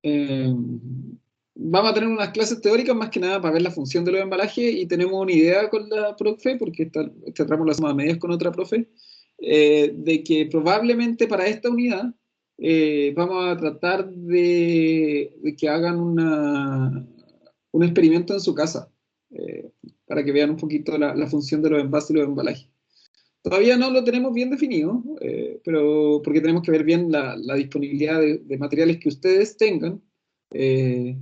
Eh, Vamos a tener unas clases teóricas más que nada para ver la función de los embalajes y tenemos una idea con la profe, porque este tramo lo hacemos a medias con otra profe, de que probablemente para esta unidad vamos a tratar de que hagan un experimento en su casa, para que vean un poquito la función de los envases y los embalajes. Todavía no lo tenemos bien definido, pero porque tenemos que ver bien la disponibilidad de materiales que ustedes tengan. eh,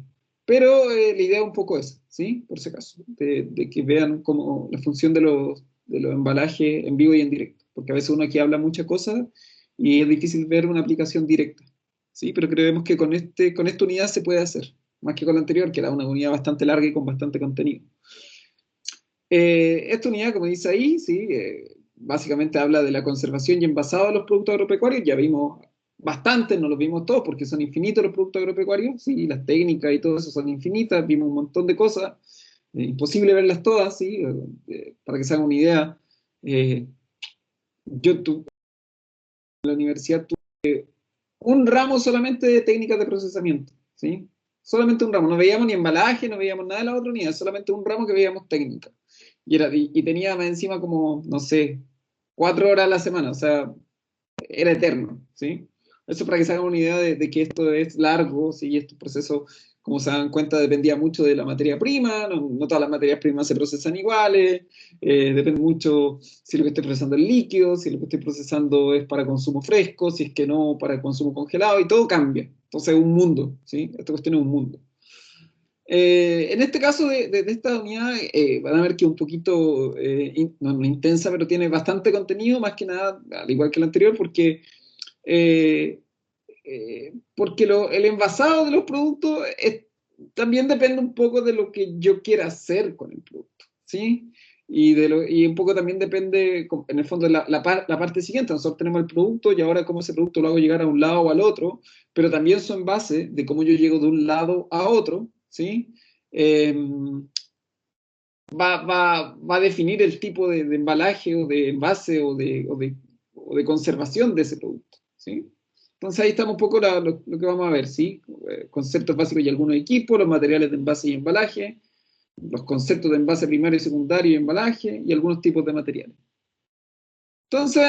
pero la idea es un poco esa, ¿sí? Por si acaso, de que vean como la función de los embalajes en vivo y en directo. Porque a veces uno aquí habla muchas cosas y es difícil ver una aplicación directa, ¿sí? Pero creemos que con esta unidad se puede hacer, más que con la anterior, que era una unidad bastante larga y con bastante contenido. Esta unidad, como dice ahí, sí, básicamente habla de la conservación y envasado de los productos agropecuarios. Ya vimos bastantes, no los vimos todos porque son infinitos los productos agropecuarios, sí, las técnicas y todo eso son infinitas, vimos un montón de cosas, imposible verlas todas, sí, para que se hagan una idea. Eh, en la universidad tuve un ramo solamente de técnicas de procesamiento, ¿sí? Solamente un ramo, no veíamos ni embalaje, no veíamos nada de la otra unidad, solamente un ramo que veíamos técnica. Y tenía más encima como, no sé, 4 horas a la semana, o sea, era eterno, ¿sí? Eso para que se hagan una idea de que esto es largo, ¿sí? Este proceso, como se dan cuenta, dependía mucho de la materia prima, no todas las materias primas se procesan iguales, depende mucho si lo que estoy procesando es líquido, si lo que estoy procesando es para consumo fresco, si es que no, para consumo congelado, y todo cambia. Entonces es un mundo, ¿sí? Esta cuestión es un mundo. En este caso de esta unidad, van a ver que un poquito, no intensa, pero tiene bastante contenido, más que nada, al igual que el anterior, eh, porque el envasado de los productos también depende un poco de lo que yo quiera hacer con el producto, ¿sí? Y un poco también depende, en el fondo, de la parte siguiente. Nosotros tenemos el producto y ahora cómo ese producto lo hago llegar a un lado o al otro, pero también son base de cómo yo llego de un lado a otro, ¿sí? Eh, va a definir el tipo de embalaje o de envase o de conservación de ese producto, ¿sí? Entonces ahí estamos un poco lo que vamos a ver, ¿sí? Conceptos básicos y algunos equipos, los materiales de envase y embalaje, los conceptos de envase primario y secundario y embalaje y algunos tipos de materiales. Entonces,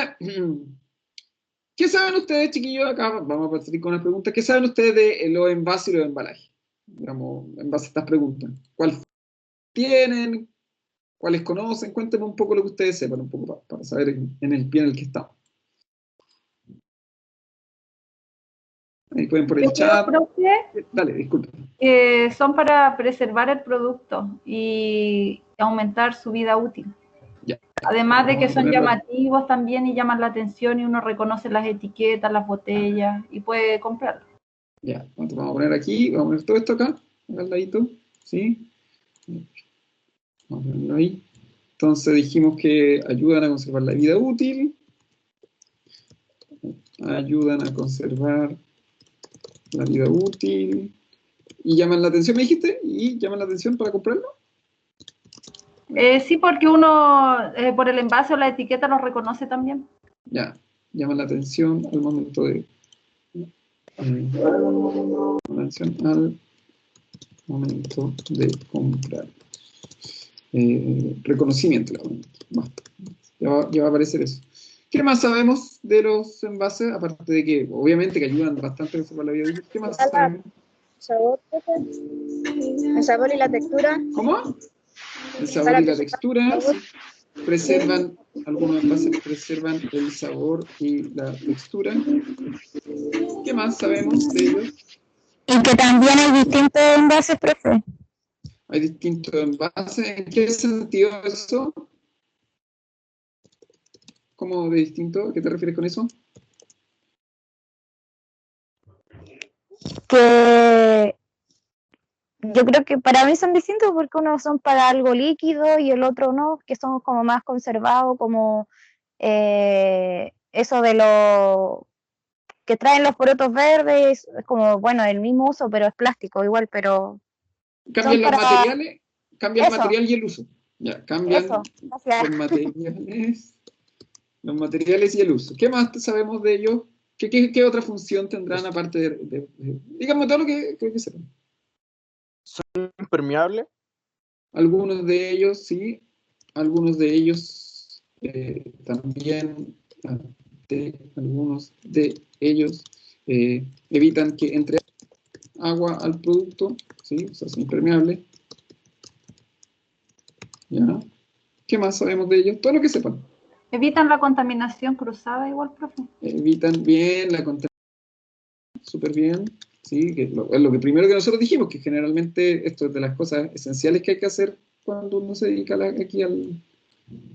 ¿qué saben ustedes, chiquillos? Acá vamos a partir con las preguntas. ¿Qué saben ustedes de los envases y los embalajes? Digamos, en base a estas preguntas. ¿Cuál tienen? ¿Cuáles conocen? Cuéntenme un poco lo que ustedes sepan, un poco para saber en el pie en el que estamos. Ahí pueden por Yo el creo, chat. profe, Dale, disculpe. que son para preservar el producto y aumentar su vida útil. Ya, Además de que vamos a son ponerlo aquí. llamativos también y llaman la atención y uno reconoce las etiquetas, las botellas y puede comprarlo. Ya, entonces vamos a poner aquí, vamos a poner todo esto acá, al ladito, ¿sí? Vamos a ponerlo ahí. Entonces dijimos que ayudan a conservar la vida útil, ayudan a conservar la vida útil, y llaman la atención, me dijiste, y llaman la atención para comprarlo. Sí, porque uno por el envase o la etiqueta los reconoce también. Ya, llaman la atención al momento de... atención al momento de comprar. Reconocimiento, ya va a aparecer eso. ¿Qué más sabemos de los envases? Aparte de que, obviamente, que ayudan bastante a conservar la vida útil. ¿Qué más sabemos? Sabor, el sabor y la textura. ¿Cómo? El sabor Para y la preservar textura. el sabor. Preservan, algunos envases preservan el sabor y la textura. ¿Qué más sabemos de ellos? Y que también hay distintos envases, profe. Hay distintos envases. ¿En qué sentido eso? ¿Cómo de distinto? ¿A qué te refieres con eso? Que yo creo que para mí son distintos porque unos son para algo líquido y el otro no, que son como más conservados, como eso de lo que traen los porotos verdes, es como, bueno, el mismo uso, pero es plástico igual, pero son Cambian los para materiales, cambia el eso, material y el uso. Ya, cambian eso, gracias. los materiales y el uso. ¿Qué más sabemos de ellos? ¿Qué otra función tendrán aparte digamos, todo lo que creo que sepan? ¿Son impermeables? Algunos de ellos, sí. Algunos de ellos también, algunos de ellos evitan que entre agua al producto, ¿sí? O sea, son impermeables. ¿Ya? ¿Qué más sabemos de ellos? Todo lo que sepan. Evitan la contaminación cruzada igual, profe. Evitan bien la contaminación, súper bien. Sí, que es lo que primero que nosotros dijimos, que generalmente esto es de las cosas esenciales que hay que hacer cuando uno se dedica aquí a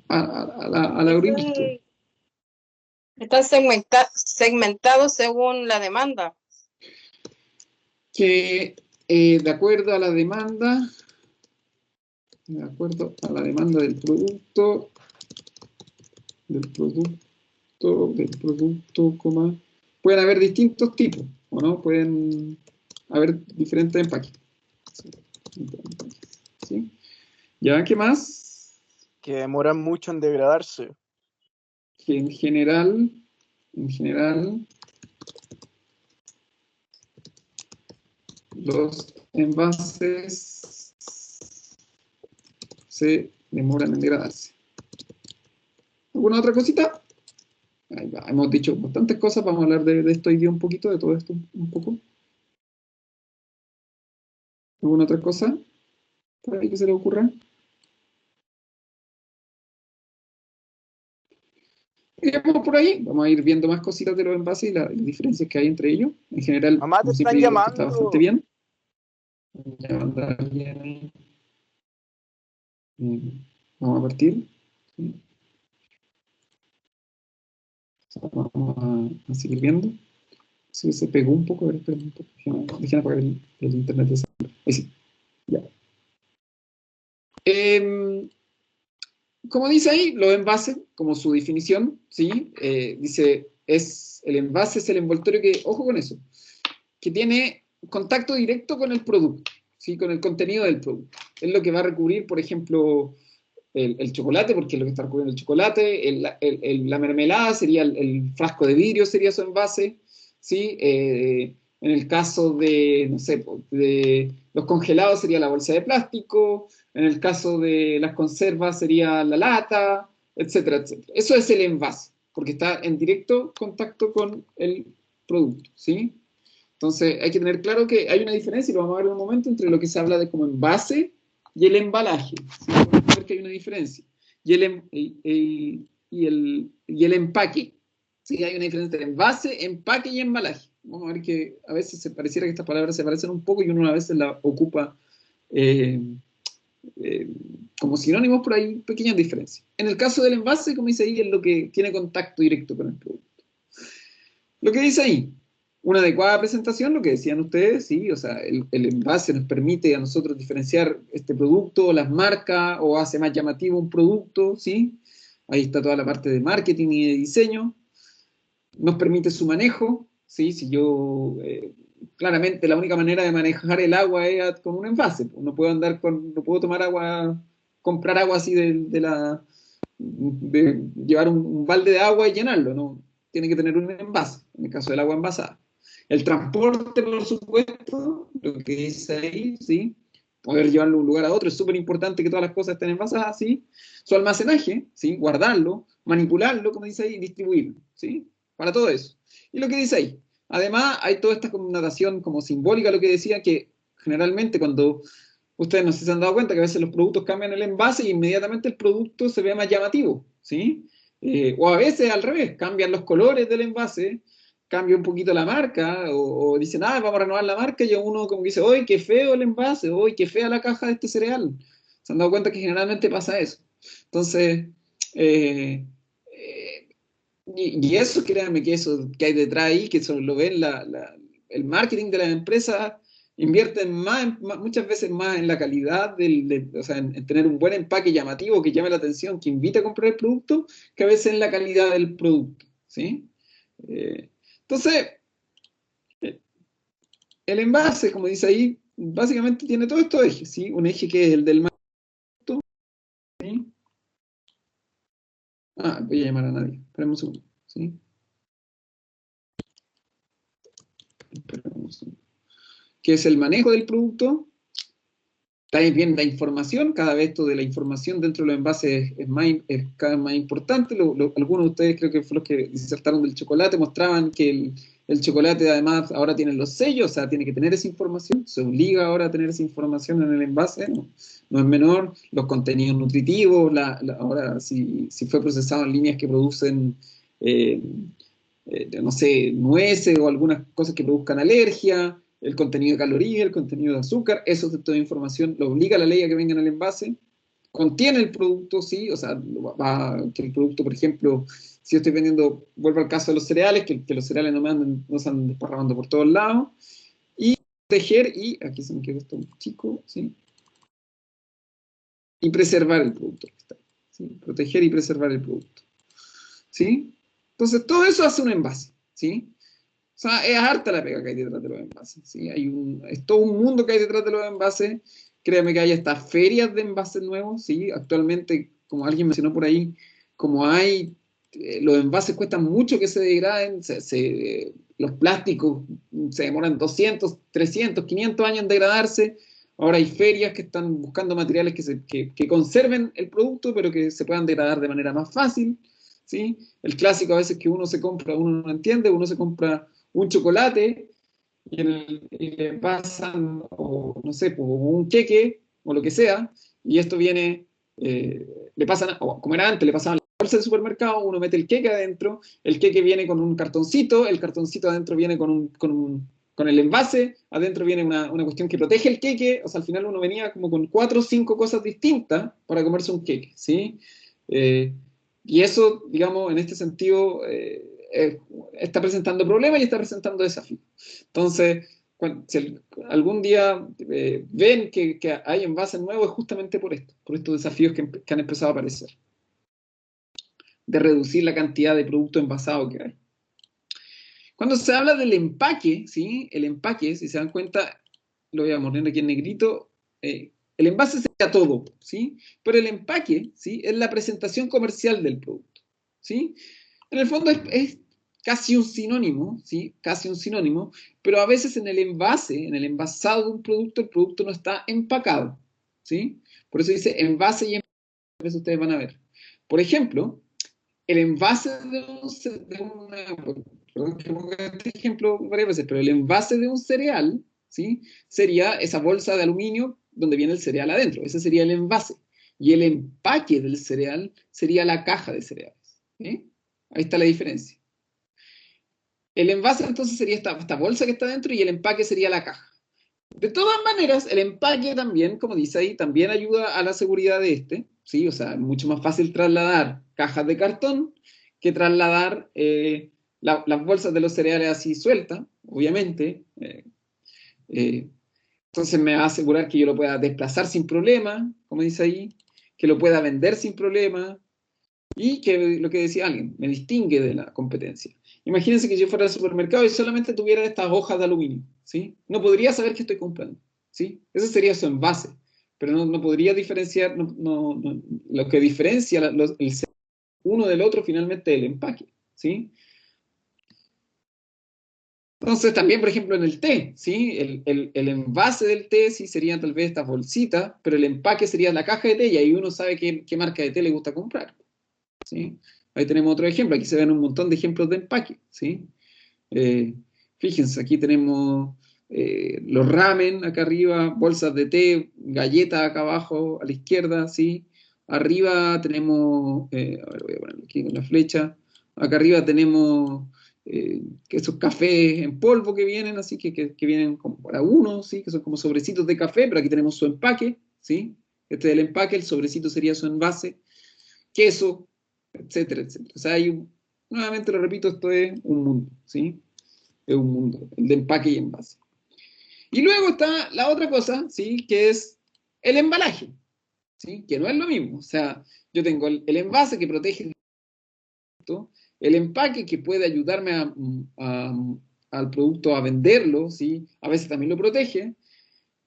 la agroindustria. Están segmentados según la demanda. Que de acuerdo a la demanda del producto, coma, pueden haber distintos tipos, ¿o no? Pueden haber diferentes empaques. ¿Sí? ¿Ya? ¿Qué más? Que demoran mucho en degradarse. Que en general, los envases se demoran en degradarse. ¿Alguna otra cosita? Ahí va, hemos dicho bastantes cosas, vamos a hablar de esto hoy día un poquito, de todo esto un poco. ¿Alguna otra cosa por ahí que se le ocurra? Vamos por ahí, vamos a ir viendo más cositas de los envases y las diferencias que hay entre ellos. En general, Mamá, te como están siempre digo, esto está bastante llamando. bien. Ya anda bien ahí. Vamos a partir. ¿Sí? Vamos a seguir viendo. Sí, se pegó un poco, a ver, espera un poco. Déjenme apagar el internet de esa. Ahí sí, ya. Como dice ahí, los envases, como su definición, ¿sí? Dice, el envase es el envoltorio que, ojo con eso, que tiene contacto directo con el producto, ¿sí? Con el contenido del producto. Es lo que va a recubrir, por ejemplo, el chocolate, porque es lo que está recubriendo el chocolate, la mermelada sería el frasco de vidrio, sería su envase, ¿sí? En el caso de, no sé, de los congelados sería la bolsa de plástico, en el caso de las conservas sería la lata, etcétera, etcétera. Eso es el envase, porque está en directo contacto con el producto, ¿sí? Entonces hay que tener claro que hay una diferencia, y lo vamos a ver en un momento, entre lo que se habla de como envase y el embalaje. ¿Sí? Vamos a ver que hay una diferencia. Y el empaque. ¿Sí? Hay una diferencia entre envase, empaque y embalaje. Vamos a ver que a veces se pareciera que estas palabras se parecen un poco y uno a veces las ocupa eh, como sinónimos, pero hay pequeñas diferencias. En el caso del envase, como dice ahí, es lo que tiene contacto directo con el producto. Lo que dice ahí, una adecuada presentación, lo que decían ustedes, sí, o sea, el envase nos permite a nosotros diferenciar este producto, las marcas, o hace más llamativo un producto, sí. Ahí está toda la parte de marketing y de diseño. Nos permite su manejo, sí. Si yo, claramente la única manera de manejar el agua es con un envase. No puedo no puedo tomar agua, comprar agua así de llevar un balde de agua y llenarlo, ¿no? Tiene que tener un envase, en el caso del agua envasada. El transporte, por supuesto, lo que dice ahí, ¿sí? Poder llevarlo de un lugar a otro, es súper importante que todas las cosas estén envasadas, ¿sí? Su almacenaje, ¿sí? Guardarlo, manipularlo, como dice ahí, y distribuirlo, ¿sí? Para todo eso. Y lo que dice ahí, además hay toda esta connotación como simbólica, lo que decía, que generalmente cuando ustedes no sé si se han dado cuenta que a veces los productos cambian el envase y inmediatamente el producto se ve más llamativo, ¿sí? O a veces al revés, cambian los colores del envase, cambia un poquito la marca, o dicen, vamos a renovar la marca, y uno como que dice, ¡oye, qué feo el envase! ¡Oye, qué fea la caja de este cereal! Se han dado cuenta que generalmente pasa eso. Entonces, y eso, créanme que eso que hay detrás ahí, que eso lo ven el marketing de las empresas, invierten muchas veces más en la calidad, o sea, en tener un buen empaque llamativo que llame la atención, que invite a comprar el producto, que a veces en la calidad del producto, ¿sí? Entonces, el envase, como dice ahí, básicamente tiene todos estos ejes, ¿sí? Un eje que es el del producto, ¿sí? Voy a llamar a nadie, esperemos un segundo, ¿sí? que es el manejo del producto. También la información, cada vez esto de la información dentro de los envases es cada vez más importante. Algunos de ustedes, creo que fueron los que disertaron del chocolate, mostraban que el chocolate además ahora tiene los sellos, o sea, tiene que tener esa información, se obliga ahora a tener esa información en el envase, no es menor. Los contenidos nutritivos, ahora si fue procesado en líneas que producen, no sé, nueces o algunas cosas que produzcan alergia, el contenido de calorías, el contenido de azúcar, eso es toda información, lo obliga la ley a que venga en el envase. Contiene el producto, sí, o sea, que el producto, por ejemplo, si yo estoy vendiendo, vuelvo al caso de los cereales, que los cereales no se andan desparramando por todos lados, y proteger, y aquí se me quedó esto un chico, ¿sí? Y preservar el producto, ¿sí? Proteger y preservar el producto, ¿sí? Entonces, todo eso hace un envase, ¿sí? O sea, es harta la pega que hay detrás de los envases, ¿sí? Es todo un mundo que hay detrás de los envases. Créame que hay estas ferias de envases nuevos, ¿sí? Actualmente, como alguien mencionó por ahí, como hay, los envases cuestan mucho que se degraden, los plásticos se demoran 200, 300, 500 años en degradarse. Ahora hay ferias que están buscando materiales que conserven el producto, pero que se puedan degradar de manera más fácil, ¿sí? El clásico a veces que uno no entiende, uno se compra un chocolate y le pasan, o no sé, pues, un queque o lo que sea, y esto viene, le pasan, o como era antes, le pasaban la bolsa del supermercado, uno mete el queque adentro, el queque viene con un cartoncito, el cartoncito adentro viene con el envase, adentro viene una cuestión que protege el queque, o sea, al final uno venía como con 4 o 5 cosas distintas para comerse un queque, ¿sí? Y eso, digamos, en este sentido, está presentando problemas y está presentando desafíos. Entonces, si algún día ven que hay envases nuevos, es justamente por estos desafíos que han empezado a aparecer, de reducir la cantidad de productos envasados que hay. Cuando se habla del empaque, ¿sí? El empaque, si se dan cuenta, lo voy a poner aquí en negrito, el envase sería todo, ¿sí? Pero el empaque, ¿sí? Es la presentación comercial del producto, ¿sí? En el fondo es casi un sinónimo, ¿sí? Casi un sinónimo, pero a veces en el envase, en el envasado de un producto, el producto no está empacado, ¿sí? Por eso dice envase y empaque, por eso ustedes van a ver. Por ejemplo, el envase perdón que ponga este ejemplo varias veces, pero el envase de un cereal, ¿sí? Sería esa bolsa de aluminio donde viene el cereal adentro, ese sería el envase. Y el empaque del cereal sería la caja de cereales, ¿sí? Ahí está la diferencia. El envase entonces sería esta bolsa que está dentro y el empaque sería la caja. De todas maneras, el empaque también, como dice ahí, también ayuda a la seguridad de ¿sí? O sea, es mucho más fácil trasladar cajas de cartón que trasladar las bolsas de los cereales así sueltas, obviamente. Entonces me va a asegurar que yo lo pueda desplazar sin problema, como dice ahí, que lo pueda vender sin problema, y que lo que decía alguien, me distingue de la competencia. Imagínense que yo fuera al supermercado y solamente tuviera estas hojas de aluminio, ¿sí? No podría saber qué estoy comprando, ¿sí? Ese sería su envase, pero no podría diferenciar, lo que diferencia el uno del otro finalmente es el empaque, ¿sí? Entonces también, por ejemplo, en el té, ¿sí? El envase del té sí serían tal vez estas bolsitas, pero el empaque sería la caja de té y ahí uno sabe qué marca de té le gusta comprar, ¿sí? Ahí tenemos otro ejemplo, aquí se ven un montón de ejemplos de empaque, ¿sí? Fíjense, aquí tenemos los ramen acá arriba, bolsas de té, galletas acá abajo a la izquierda, ¿sí? Arriba tenemos, a ver, voy a ponerlo aquí con la flecha, acá arriba tenemos esos cafés en polvo que vienen, así que vienen como para uno, ¿sí? Que son como sobrecitos de café, pero aquí tenemos su empaque, ¿sí? Este es el empaque, el sobrecito sería su envase, queso, etcétera, etcétera. O sea, nuevamente lo repito, esto es un mundo, ¿sí? Es un mundo, el de empaque y envase. Y luego está la otra cosa, ¿sí? Que es el embalaje, ¿sí? Que no es lo mismo. O sea, yo tengo el envase que protege el empaque que puede ayudarme al producto a venderlo, ¿sí? A veces también lo protege.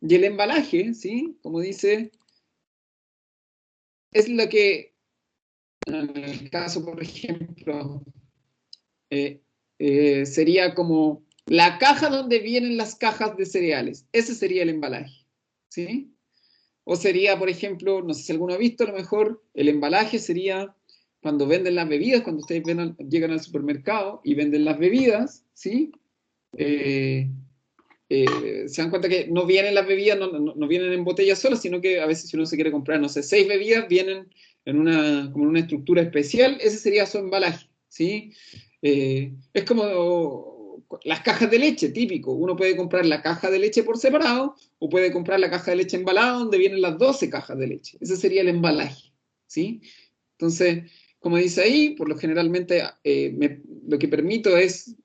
Y el embalaje, ¿sí? Como dice, es lo que, en el caso, por ejemplo, sería como La caja donde vienen las cajas de cereales, ese sería el embalaje, ¿sí? O sería, por ejemplo, no sé si alguno ha visto, a lo mejor el embalaje sería cuando venden las bebidas, cuando ustedes llegan al supermercado y venden las bebidas, ¿sí? Se dan cuenta que no vienen las bebidas, no vienen en botellas solas, sino que a veces si uno se quiere comprar, no sé, 6 bebidas, vienen como en una estructura especial, ese sería su embalaje, ¿sí? Es como las cajas de leche, típico. Uno puede comprar la caja de leche por separado o puede comprar la caja de leche embalada donde vienen las 12 cajas de leche. Ese sería el embalaje, ¿sí? Entonces, como dice ahí, por lo generalmente lo que permito es,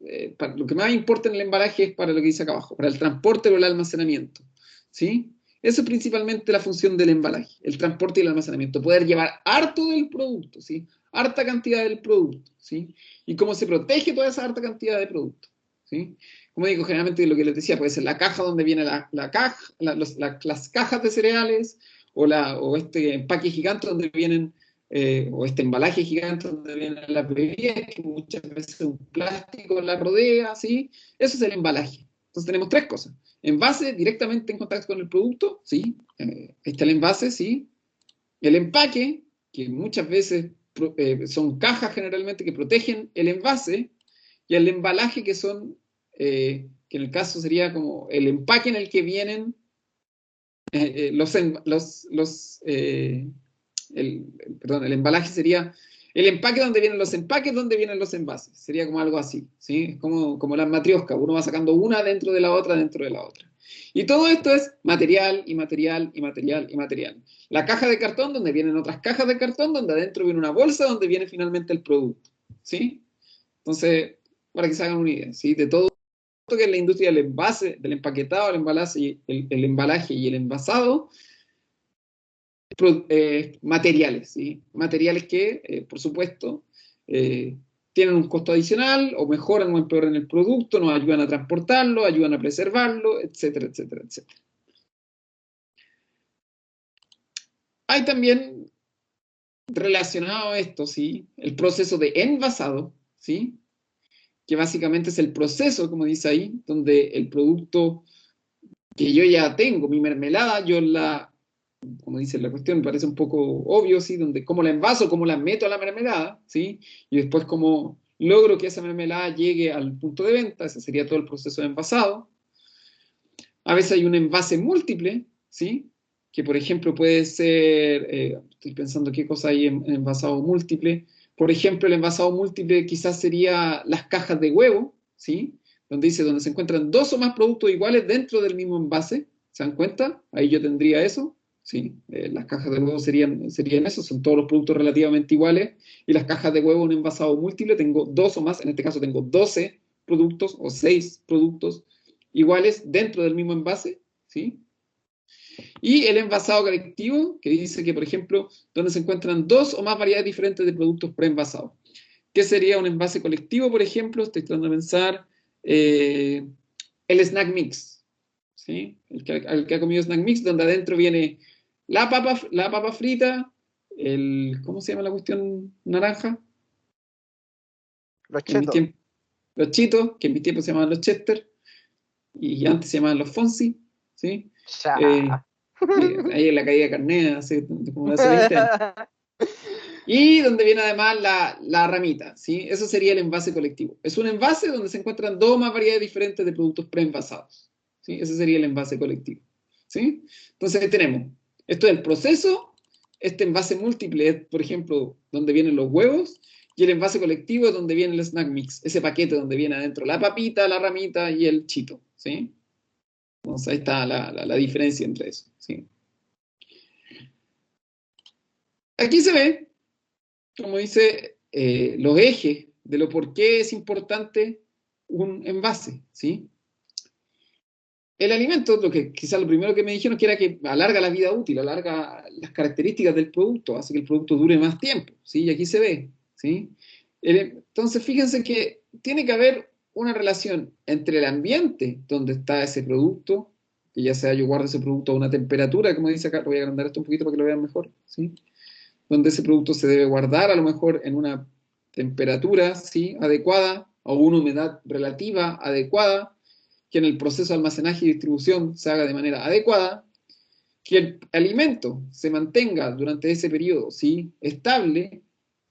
lo que más importa en el embalaje es para lo que dice acá abajo, para el transporte o el almacenamiento, ¿sí? Eso es principalmente la función del embalaje, el transporte y el almacenamiento, poder llevar harto del producto, ¿sí? Harta cantidad del producto, ¿sí? Y cómo se protege toda esa harta cantidad de producto, ¿sí? Como digo, generalmente lo que les decía puede ser la caja donde viene la caja, las cajas de cereales o este empaque gigante donde vienen o este embalaje gigante donde vienen las bebidas, que muchas veces un plástico la rodea, ¿sí? Eso es el embalaje. Entonces tenemos tres cosas. Envase directamente en contacto con el producto, ¿sí? Ahí está el envase, ¿sí? El empaque, que muchas veces son cajas generalmente que protegen el envase, y el embalaje que son, que en el caso sería como el empaque en el que vienen el embalaje sería el empaque donde vienen los empaques, donde vienen los envases. Sería como algo así, ¿sí? Como las matrioscas, uno va sacando una dentro de la otra, dentro de la otra. Y todo esto es material y material y material y material. La caja de cartón, donde vienen otras cajas de cartón, donde adentro viene una bolsa, donde viene finalmente el producto, ¿sí? Entonces, para que se hagan una idea, ¿sí? De todo que es la industria del envase, del empaquetado, el embalaje y el envasado, materiales, ¿sí? Materiales que, por supuesto, tienen un costo adicional o mejoran o empeoran el producto, nos ayudan a transportarlo, ayudan a preservarlo, etcétera, etcétera, etcétera. Hay también relacionado a esto, ¿sí? El proceso de envasado, ¿sí? Que básicamente es el proceso, como dice ahí, donde el producto que yo ya tengo, mi mermelada, como dice la cuestión, me parece un poco obvio, ¿sí? Donde cómo la envaso, cómo la meto a la mermelada, ¿sí? Y después cómo logro que esa mermelada llegue al punto de venta, ese sería todo el proceso de envasado. A veces hay un envase múltiple, ¿sí? Que por ejemplo puede ser, estoy pensando qué cosa hay en envasado múltiple. Por ejemplo, el envasado múltiple quizás sería las cajas de huevo, ¿sí? Donde dice, donde se encuentran 2 o más productos iguales dentro del mismo envase. ¿Se dan cuenta? Ahí yo tendría eso. Sí, las cajas de huevo serían eso, son todos los productos relativamente iguales, y las cajas de huevo en envasado múltiple tengo 2 o más, en este caso tengo 12 productos o 6 productos iguales dentro del mismo envase, ¿sí? Y el envasado colectivo, que dice que, por ejemplo, donde se encuentran 2 o más variedades diferentes de productos preenvasados. ¿Qué sería un envase colectivo, por ejemplo? Estoy tratando de pensar, el snack mix, ¿sí? El que ha comido snack mix, donde adentro viene la papa frita, ¿cómo se llama la cuestión naranja? Los chetos. Los chitos, que en mi tiempo se llamaban los Chester, y antes se llamaban los Fonsi, ¿sí? Ahí en la caída de Carnea, hace como hace 20 años. Y donde viene además la ramita, ¿sí? Eso sería el envase colectivo. Es un envase donde se encuentran 2 o más variedades diferentes de productos preenvasados, ¿sí? Ese sería el envase colectivo, ¿sí? Entonces tenemos, esto es el proceso, este envase múltiple es, por ejemplo, donde vienen los huevos, y el envase colectivo es donde viene el snack mix, ese paquete donde viene adentro la papita, la ramita y el chito, ¿sí? Entonces ahí está la diferencia entre eso, ¿sí? Aquí se ve, como dice, los ejes de lo por qué es importante un envase, ¿sí? El alimento, quizás lo primero que me dijeron que era que alarga la vida útil, alarga las características del producto, hace que el producto dure más tiempo, ¿sí? Y aquí se ve, ¿sí? Entonces, fíjense que tiene que haber una relación entre el ambiente donde está ese producto, que ya sea yo guardo ese producto a una temperatura, como dice acá, voy a agrandar esto un poquito para que lo vean mejor, ¿sí? Donde ese producto se debe guardar a lo mejor en una temperatura, ¿sí? Adecuada, o una humedad relativa adecuada, que en el proceso de almacenaje y distribución se haga de manera adecuada, que el alimento se mantenga durante ese periodo, ¿sí?, estable,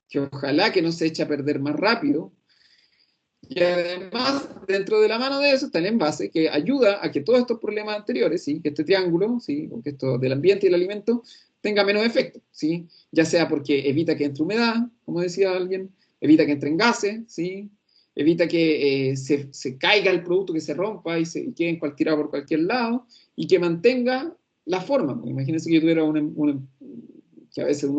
que ojalá que no se eche a perder más rápido, y además, dentro de la mano de eso está el envase, que ayuda a que todos estos problemas anteriores, ¿sí?, que este triángulo, ¿sí?, porque esto del ambiente y el alimento, tenga menos efecto, ¿sí?, ya sea porque evita que entre humedad, como decía alguien, evita que entren gases, ¿sí?, evita que se caiga el producto, que se rompa y quede en tirado por cualquier lado, y que mantenga la forma. Imagínense que yo tuviera que a veces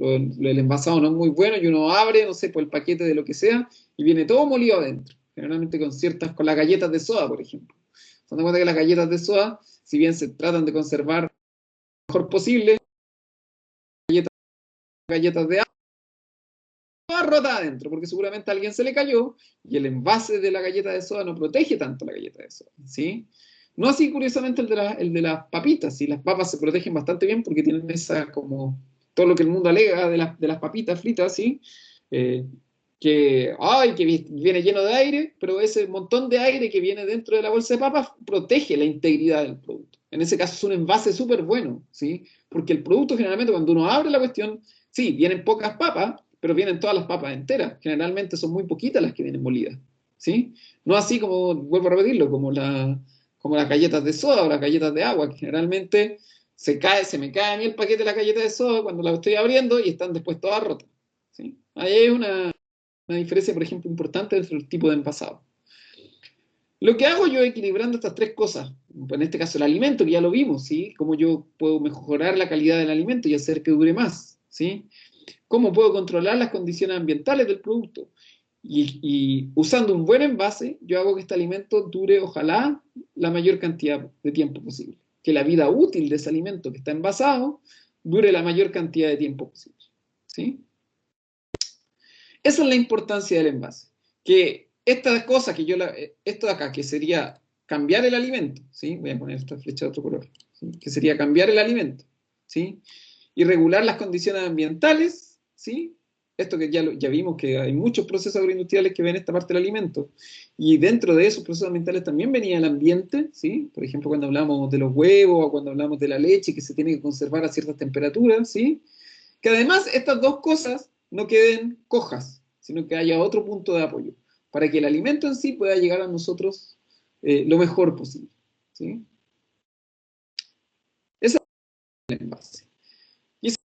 el envasado no es muy bueno y uno abre, no sé, por el paquete de lo que sea, y viene todo molido adentro, generalmente con las galletas de soda, por ejemplo. Se dan cuenta que las galletas de soda, si bien se tratan de conservar lo mejor posible, galletas de agua, toda rota adentro, porque seguramente a alguien se le cayó, y el envase de la galleta de soda no protege tanto la galleta de soda, ¿sí? No así, curiosamente, el de las papitas, ¿sí? Las papas se protegen bastante bien porque tienen todo lo que el mundo alega de las papitas fritas, ¿sí? Que viene lleno de aire, pero ese montón de aire que viene dentro de la bolsa de papas protege la integridad del producto. En ese caso es un envase súper bueno, ¿sí? Porque el producto generalmente cuando uno abre la cuestión, sí, vienen pocas papas, pero vienen todas las papas enteras. Generalmente son muy poquitas las que vienen molidas, ¿sí? No así como, vuelvo a repetirlo, como las galletas de soda o las galletas de agua, que generalmente se me cae a mí el paquete de la galleta de soda cuando la estoy abriendo y están después todas rotas, ¿sí? Ahí hay una diferencia, por ejemplo, importante entre el tipo de envasado. Lo que hago yo equilibrando estas tres cosas, en este caso el alimento, que ya lo vimos, ¿sí? Cómo yo puedo mejorar la calidad del alimento y hacer que dure más, ¿sí? Cómo puedo controlar las condiciones ambientales del producto. Y usando un buen envase, yo hago que este alimento dure, ojalá, la mayor cantidad de tiempo posible. Que la vida útil de ese alimento que está envasado dure la mayor cantidad de tiempo posible, ¿sí? Esa es la importancia del envase. Que esta cosa esto de acá, que sería cambiar el alimento, ¿sí? Voy a poner esta flecha de otro color, ¿sí? Que sería cambiar el alimento, ¿sí? Y regular las condiciones ambientales, ¿sí? Esto que ya vimos que hay muchos procesos agroindustriales que ven esta parte del alimento, y dentro de esos procesos ambientales también venía el ambiente, ¿sí? Por ejemplo, cuando hablamos de los huevos o cuando hablamos de la leche, que se tiene que conservar a ciertas temperaturas, ¿sí? Que además estas dos cosas no queden cojas, sino que haya otro punto de apoyo, para que el alimento en sí pueda llegar a nosotros lo mejor posible, ¿sí? Ese es el envase. Y eso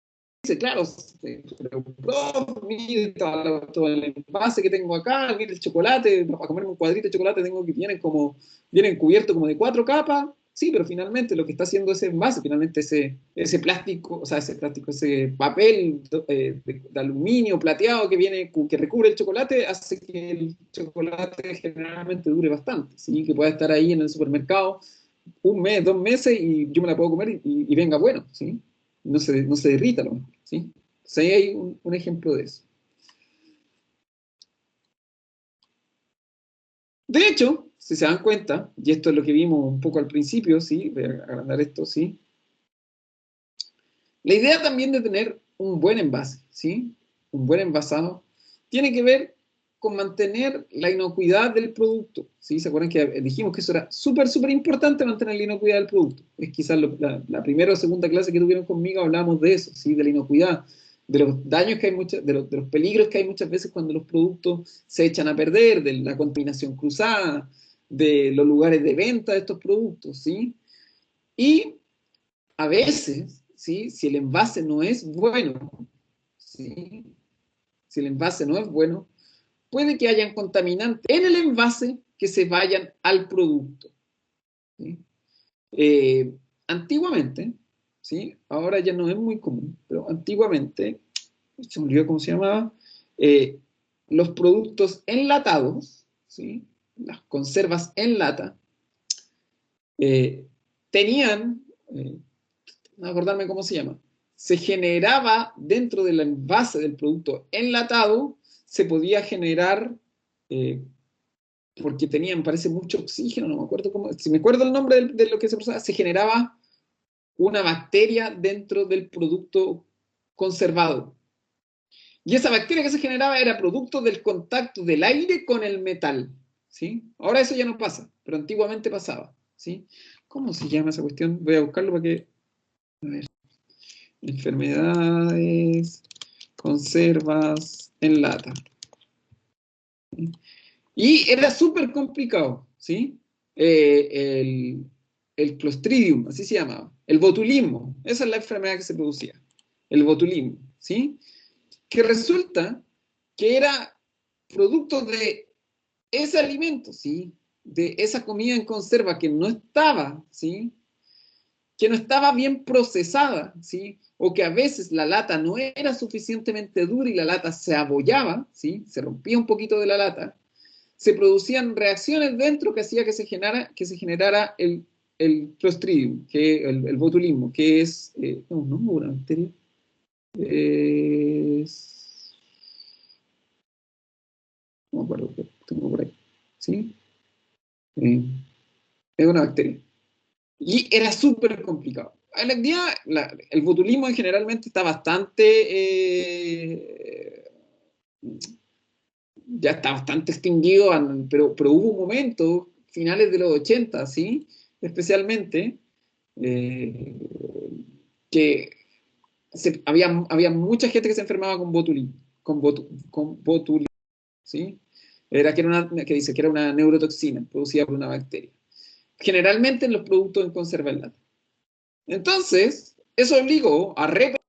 dice, claro, pero prof, mire todo el envase que tengo acá, mire el chocolate, para comerme un cuadrito de chocolate vienen cubiertos como de 4 capas. Sí, pero finalmente lo que está haciendo ese envase, finalmente ese plástico, ese papel de aluminio plateado que recubre el chocolate, hace que el chocolate generalmente dure bastante, ¿sí? Que pueda estar ahí en el supermercado 1 mes, 2 meses y yo me la puedo comer y venga bueno, ¿sí? No se derrita a lo mejor, ¿sí? Entonces ahí hay un ejemplo de eso. De hecho, si se dan cuenta, y esto es lo que vimos un poco al principio, ¿sí? Voy a agrandar esto, ¿sí? La idea también de tener un buen envase, ¿sí? Un buen envasado, tiene que ver con mantener la inocuidad del producto, ¿sí? ¿Se acuerdan que dijimos que eso era súper, súper importante, mantener la inocuidad del producto? Es quizás la primera o segunda clase que tuvieron conmigo hablamos de eso, ¿sí? De la inocuidad, de los daños que hay de los peligros que hay muchas veces cuando los productos se echan a perder, de la contaminación cruzada, de los lugares de venta de estos productos, ¿sí? Y a veces, ¿sí? Si el envase no es bueno, ¿sí? Si el envase no es bueno, puede que hayan contaminantes en el envase que se vayan al producto, ¿sí? Antiguamente, ¿sí? Ahora ya no es muy común, pero antiguamente, se me olvidó cómo se llamaba, los productos enlatados, ¿sí? Las conservas en lata, tenían, no acordarme cómo se llama, se generaba dentro del envase del producto enlatado, se podía generar, porque tenían, parece, mucho oxígeno, no me acuerdo cómo, si me acuerdo el nombre de lo que se generaba una bacteria dentro del producto conservado. Y esa bacteria que se generaba era producto del contacto del aire con el metal, ¿sí? Ahora eso ya no pasa, pero antiguamente pasaba, ¿sí? ¿Cómo se llama esa cuestión? Voy a buscarlo para que... A ver. Enfermedades, conservas en lata. Y era súper complicado, ¿sí? El Clostridium, así se llamaba. El botulismo, esa es la enfermedad que se producía. El botulismo, ¿sí? Que resulta que era producto de ese alimento, ¿sí? De esa comida en conserva que no estaba, ¿sí? Que no estaba bien procesada, ¿sí? O que a veces la lata no era suficientemente dura y la lata se abollaba, ¿sí? Se rompía un poquito de la lata. Se producían reacciones dentro que hacía que se generara el Clostridium, el botulismo, que es, no, una bacteria, es, no me acuerdo qué tengo por ahí, ¿sí? Es una bacteria. Y era súper complicado. En el día, el botulismo generalmente está bastante, ya está bastante extinguido, pero hubo un momento, finales de los 80, ¿sí? Especialmente, eh, que había mucha gente que se enfermaba con botulismo, ¿sí? Que dice que era una neurotoxina producida por una bacteria. Generalmente en los productos en conserva en lata. Entonces, eso obligó a repetir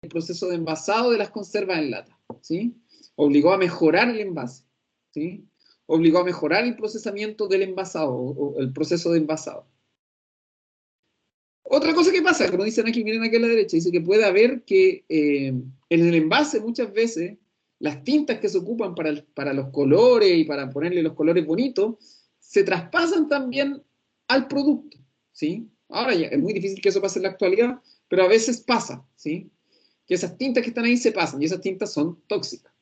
el proceso de envasado de las conservas en lata, ¿sí? Obligó a mejorar el envase, ¿sí? Obligó a mejorar el procesamiento del envasado, o el proceso de envasado. Otra cosa que pasa, como dicen aquí, miren aquí a la derecha, dice que puede haber que en el envase muchas veces las tintas que se ocupan para los colores y para ponerle los colores bonitos se traspasan también al producto, ¿sí? Ahora ya es muy difícil que eso pase en la actualidad, pero a veces pasa, ¿sí? Que esas tintas que están ahí se pasan y esas tintas son tóxicas.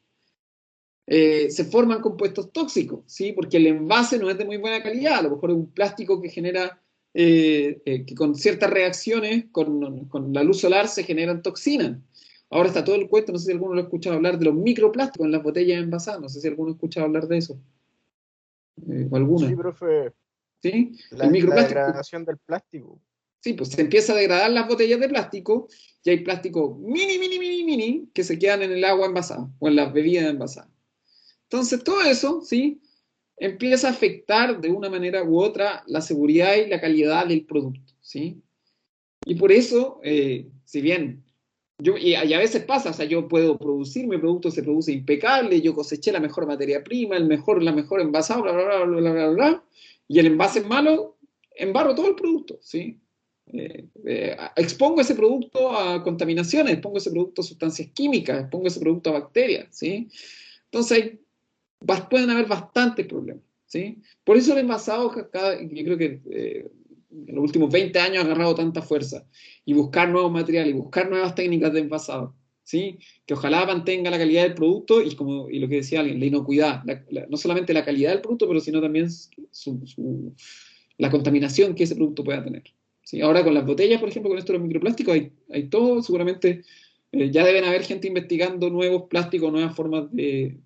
Se forman compuestos tóxicos, ¿sí? Porque el envase no es de muy buena calidad, a lo mejor es un plástico que genera, que con ciertas reacciones, con la luz solar se generan toxinas. Ahora está todo el cuento, no sé si alguno lo ha escuchado hablar de los microplásticos en las botellas envasadas, no sé si alguno ha escuchado hablar de eso, o alguna, Sí, profe, ¿sí? El la microplástico, degradación del plástico. sí, pues se empieza a degradar las botellas de plástico y hay plástico mini, que se quedan en el agua envasada o en las bebidas envasadas. Entonces, todo eso, ¿sí? Empieza a afectar de una manera u otra la seguridad y la calidad del producto, ¿sí? Y por eso, si bien y a veces pasa, o sea, yo puedo producir, mi producto se produce impecable, yo coseché la mejor materia prima, la mejor envasado, bla, bla, bla, bla, bla, bla, bla, y el envase es malo, embarro todo el producto, ¿sí? Expongo ese producto a contaminaciones, expongo ese producto a sustancias químicas, expongo ese producto a bacterias, ¿sí? Entonces, pueden haber bastantes problemas, ¿sí? Por eso el envasado, yo creo que en los últimos 20 años ha agarrado tanta fuerza, y buscar nuevos materiales, y buscar nuevas técnicas de envasado, ¿sí? Que ojalá mantenga la calidad del producto y lo que decía alguien, la inocuidad, no solamente la calidad del producto, pero sino también la contaminación que ese producto pueda tener, ¿sí? Ahora con las botellas, por ejemplo, con esto de los microplásticos, hay todo, seguramente ya deben haber gente investigando nuevos plásticos, nuevas formas de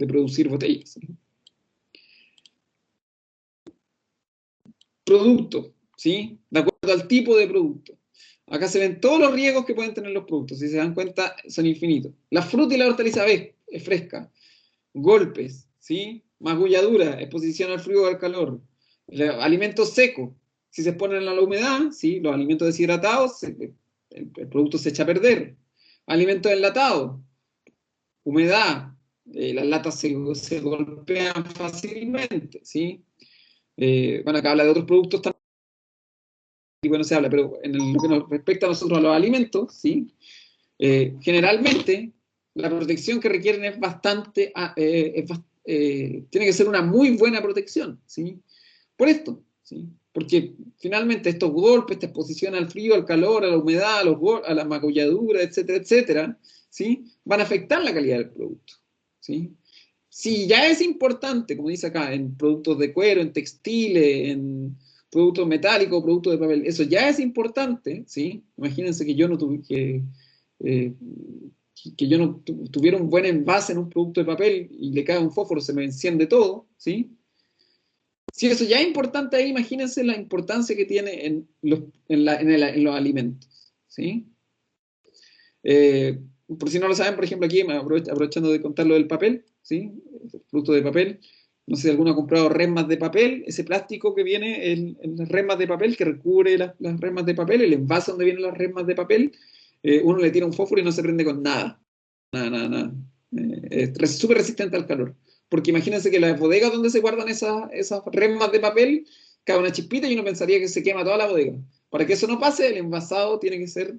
producir botellas, ¿sí? Producto, ¿sí? De acuerdo al tipo de producto. Acá se ven todos los riesgos que pueden tener los productos. Si se dan cuenta, son infinitos. La fruta y la hortaliza es fresca. Golpes, ¿sí? Magulladura, exposición al frío o al calor. Alimentos secos. Si se exponen a la humedad, ¿sí? Los alimentos deshidratados, el producto se echa a perder. Alimentos enlatados. Humedad. Las latas se golpean fácilmente, ¿sí? Bueno, acá habla de otros productos también, y bueno, se habla, pero en lo que nos respecta a nosotros, a los alimentos, ¿sí? Generalmente la protección que requieren es bastante, tiene que ser una muy buena protección, ¿sí? Por esto, ¿sí? Porque finalmente estos golpes, esta exposición al frío, al calor, a la humedad, a la magulladura, etcétera, etcétera, ¿sí? Van a afectar la calidad del producto, ¿sí? Si ya es importante, como dice acá, en productos de cuero, en textiles, en productos metálicos, productos de papel, eso ya es importante, ¿sí? Imagínense que yo no tuve que que yo no tuviera un buen envase en un producto de papel y le cae un fósforo, se me enciende todo, ¿sí? Si eso ya es importante ahí, imagínense la importancia que tiene en los alimentos, ¿sí? Por si no lo saben, por ejemplo, aquí, aprovechando de contar lo del papel, ¿sí? El producto de papel, no sé si alguno ha comprado resmas de papel, ese plástico que viene en las resmas de papel, que recubre las resmas de papel, el envase donde vienen las resmas de papel, uno le tira un fósforo y no se prende con nada. Nada, nada, nada. Es súper resistente al calor. Porque imagínense que las bodegas donde se guardan esas resmas de papel, cae una chispita y uno pensaría que se quema toda la bodega. Para que eso no pase, el envasado tiene que ser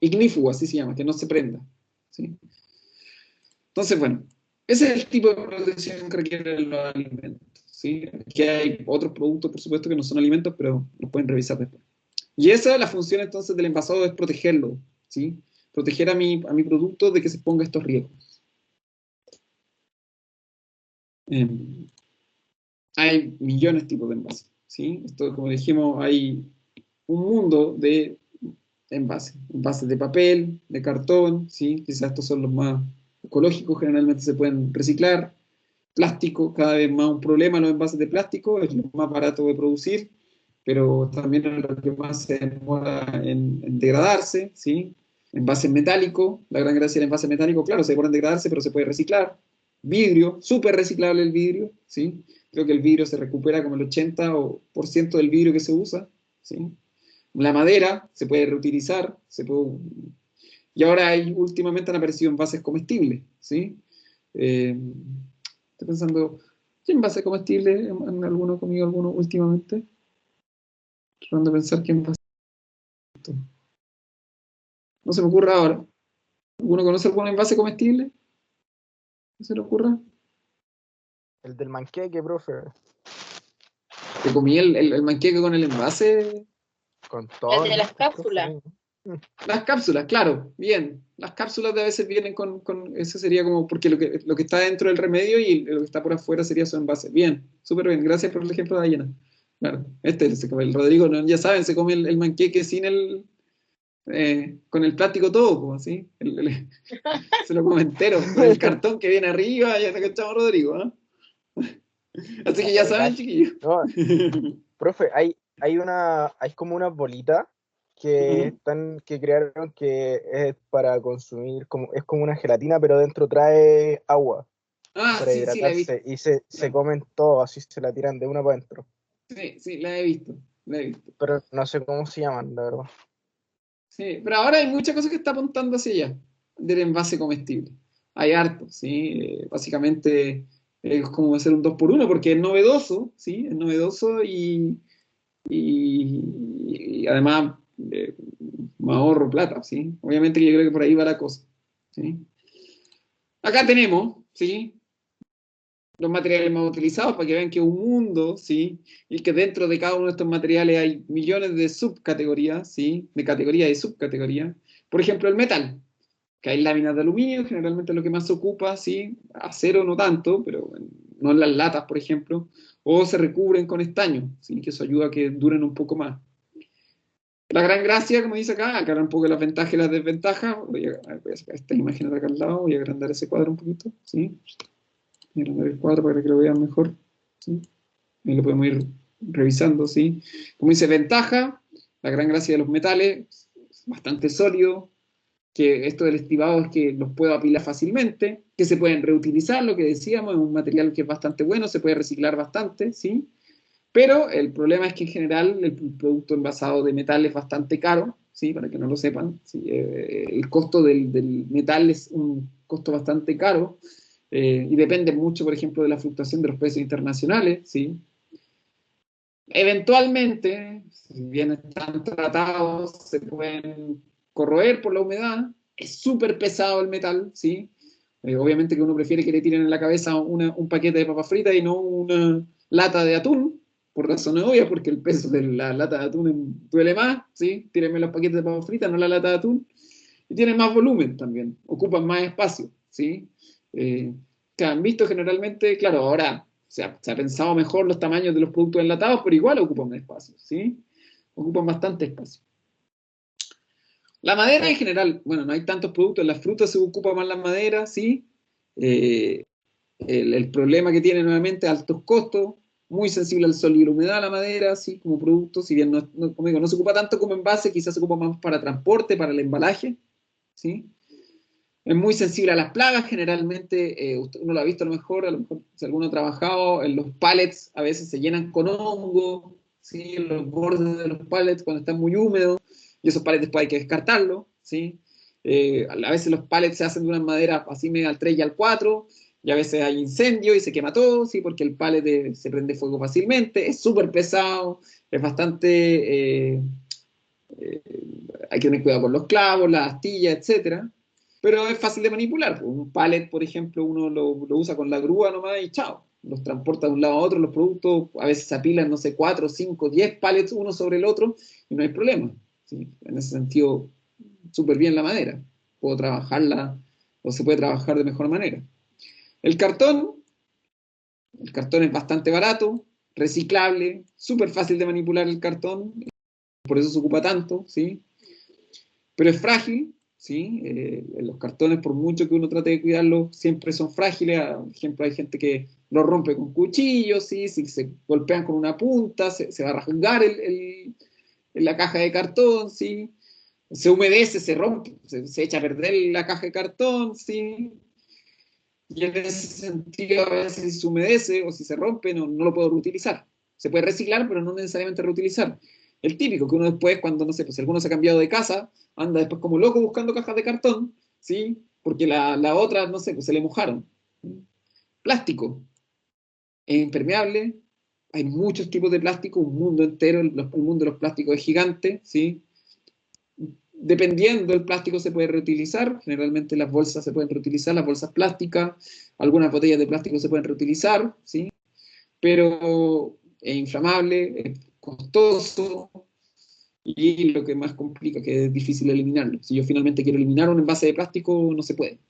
ignífugo, así se llama, que no se prenda, ¿sí? Entonces, bueno, ese es el tipo de protección que requieren los alimentos, ¿sí? Que hay otros productos, por supuesto, que no son alimentos, pero los pueden revisar después. Y esa es la función entonces del envasado, es protegerlo, ¿sí? Proteger a mi producto de que se ponga estos riesgos. Hay millones de tipos de envases, ¿sí? Esto, como dijimos, hay un mundo de envases de papel, de cartón, ¿sí? Quizás estos son los más ecológicos, generalmente se pueden reciclar. Plástico, cada vez más un problema los envases de plástico, es lo más barato de producir, pero también es lo que más se demora en degradarse, ¿sí? Envases metálicos, la gran gracia del envase metálico, claro, se demora en degradarse, pero se puede reciclar. Vidrio, súper reciclable el vidrio, ¿sí? Creo que el vidrio se recupera como el 80% del vidrio que se usa, ¿sí? La madera se puede reutilizar, y ahora últimamente han aparecido envases comestibles, ¿sí? Estoy pensando, ¿qué envase comestible han alguno comido alguno últimamente? Tratando de pensar qué envase. No se me ocurre ahora. ¿Alguno conoce algún envase comestible? ¿Qué se le ocurra? El del manqueque, profe. ¿Te comí el manqueque con el envase? Con El todo. de las cápsulas. Las cápsulas, claro, bien. Las cápsulas de a veces vienen eso sería como, porque lo que está dentro del remedio y lo que está por afuera sería su envase. Bien, súper bien. Gracias por el ejemplo de Dayana. Claro, el Rodrigo, ya saben, se come el manqueque sin con el plástico todo, ¿sí? Se lo come entero, con el cartón que viene arriba, ya te cachamos, Rodrigo, ¿eh? Así que ya saben, chiquillos. No, profe, hay como una bolita que crearon que es para consumir, es como una gelatina, pero dentro trae agua para Sí, sí, la he visto. hidratarse y se comen todo, así se la tiran de una para adentro. Sí, sí, la he visto, Pero no sé cómo se llaman, la verdad. Sí, pero ahora hay muchas cosas que está apuntando hacia allá, del envase comestible. Hay harto, ¿sí? Básicamente es como hacer un 2 por 1 porque es novedoso, ¿sí? Es novedoso y además me ahorro plata, ¿sí? Obviamente que yo creo que por ahí va la cosa, ¿sí? Acá tenemos, ¿sí? Los materiales más utilizados para que vean que es un mundo, ¿sí? Y que dentro de cada uno de estos materiales hay millones de subcategorías, ¿sí? De categorías y subcategorías. Por ejemplo, el metal, que hay láminas de aluminio, generalmente es lo que más se ocupa, ¿sí? Acero no tanto, pero no en las latas, por ejemplo, o se recubren con estaño, ¿sí? Que eso ayuda a que duren un poco más. La gran gracia, como dice acá un poco las ventajas y las desventajas. Voy a sacar esta imagen de acá al lado, voy a agrandar ese cuadro un poquito, ¿sí? Voy a agrandar el cuadro para que lo vean mejor, ¿sí? Ahí lo podemos ir revisando, ¿sí? Como dice, ventaja, la gran gracia de los metales, bastante sólido, que esto del estibado es que los puedo apilar fácilmente, que se pueden reutilizar, lo que decíamos, es un material que es bastante bueno, se puede reciclar bastante, ¿sí? Pero el problema es que en general el producto envasado de metal es bastante caro, ¿sí? Para que no lo sepan, ¿sí? El costo del metal es un costo bastante caro y depende mucho, por ejemplo, de la fluctuación de los precios internacionales, ¿sí? Eventualmente, si bien están tratados, se pueden corroer por la humedad. Es súper pesado el metal, ¿sí? Obviamente que uno prefiere que le tiren en la cabeza un paquete de papas fritas y no una lata de atún, por razones obvias, porque el peso de la lata de atún duele más, ¿sí? Tírenme los paquetes de papas fritas, no la lata de atún. Y tienen más volumen también, ocupan más espacio, ¿sí? Que han visto generalmente, claro, ahora se ha pensado mejor los tamaños de los productos enlatados, pero igual ocupan espacio, ¿sí? Ocupan bastante espacio. La madera en general, bueno, no hay tantos productos, en las frutas se ocupa más la madera, sí. El problema que tiene nuevamente altos costos, muy sensible al sol y la humedad la madera, sí, como producto, si bien como digo, no se ocupa tanto como envase, quizás se ocupa más para transporte, para el embalaje, sí. Es muy sensible a las plagas, generalmente, uno lo ha visto a lo mejor si alguno ha trabajado, en los pallets a veces se llenan con hongo, ¿sí? En los bordes de los pallets cuando están muy húmedos, y esos pallets después hay que descartarlos, ¿sí? A veces los pallets se hacen de una madera así medio al 3 y al 4, y a veces hay incendio y se quema todo, ¿sí? Porque el pallet se prende fuego fácilmente, es súper pesado, es bastante... eh, hay que tener cuidado con los clavos, las astillas, etcétera. Pero es fácil de manipular. Un pallet, por ejemplo, uno lo usa con la grúa nomás y chao. Los transporta de un lado a otro, los productos a veces se apilan, no sé, 4, 5, 10 pallets uno sobre el otro y no hay problema. ¿Sí? En ese sentido, súper bien la madera. Puedo trabajarla o se puede trabajar de mejor manera. El cartón, el cartón es bastante barato, reciclable, súper fácil de manipular el cartón, por eso se ocupa tanto, ¿sí? Pero es frágil, ¿sí? Los cartones, por mucho que uno trate de cuidarlos, siempre son frágiles. Por ejemplo, hay gente que lo rompe con cuchillos, ¿sí? Si se golpean con una punta, se va a rasgar la caja de cartón, ¿sí? Se humedece, se rompe, se echa a perder la caja de cartón, ¿sí? Y en ese sentido, a veces si se humedece o si se rompe, no lo puedo reutilizar. Se puede reciclar, pero no necesariamente reutilizar. El típico, que uno después, cuando, no sé, pues si alguno se ha cambiado de casa, anda después como loco buscando cajas de cartón, ¿sí? Porque la otra, no sé, pues se le mojaron. Plástico. Es impermeable. Hay muchos tipos de plástico, un mundo entero. El mundo de los plásticos es gigante, ¿sí? Dependiendo del plástico se puede reutilizar, generalmente las bolsas se pueden reutilizar, las bolsas plásticas, algunas botellas de plástico se pueden reutilizar, ¿sí? Pero es inflamable, es costoso y lo que más complica que es difícil eliminarlo. Si yo finalmente quiero eliminar un envase de plástico, no se puede.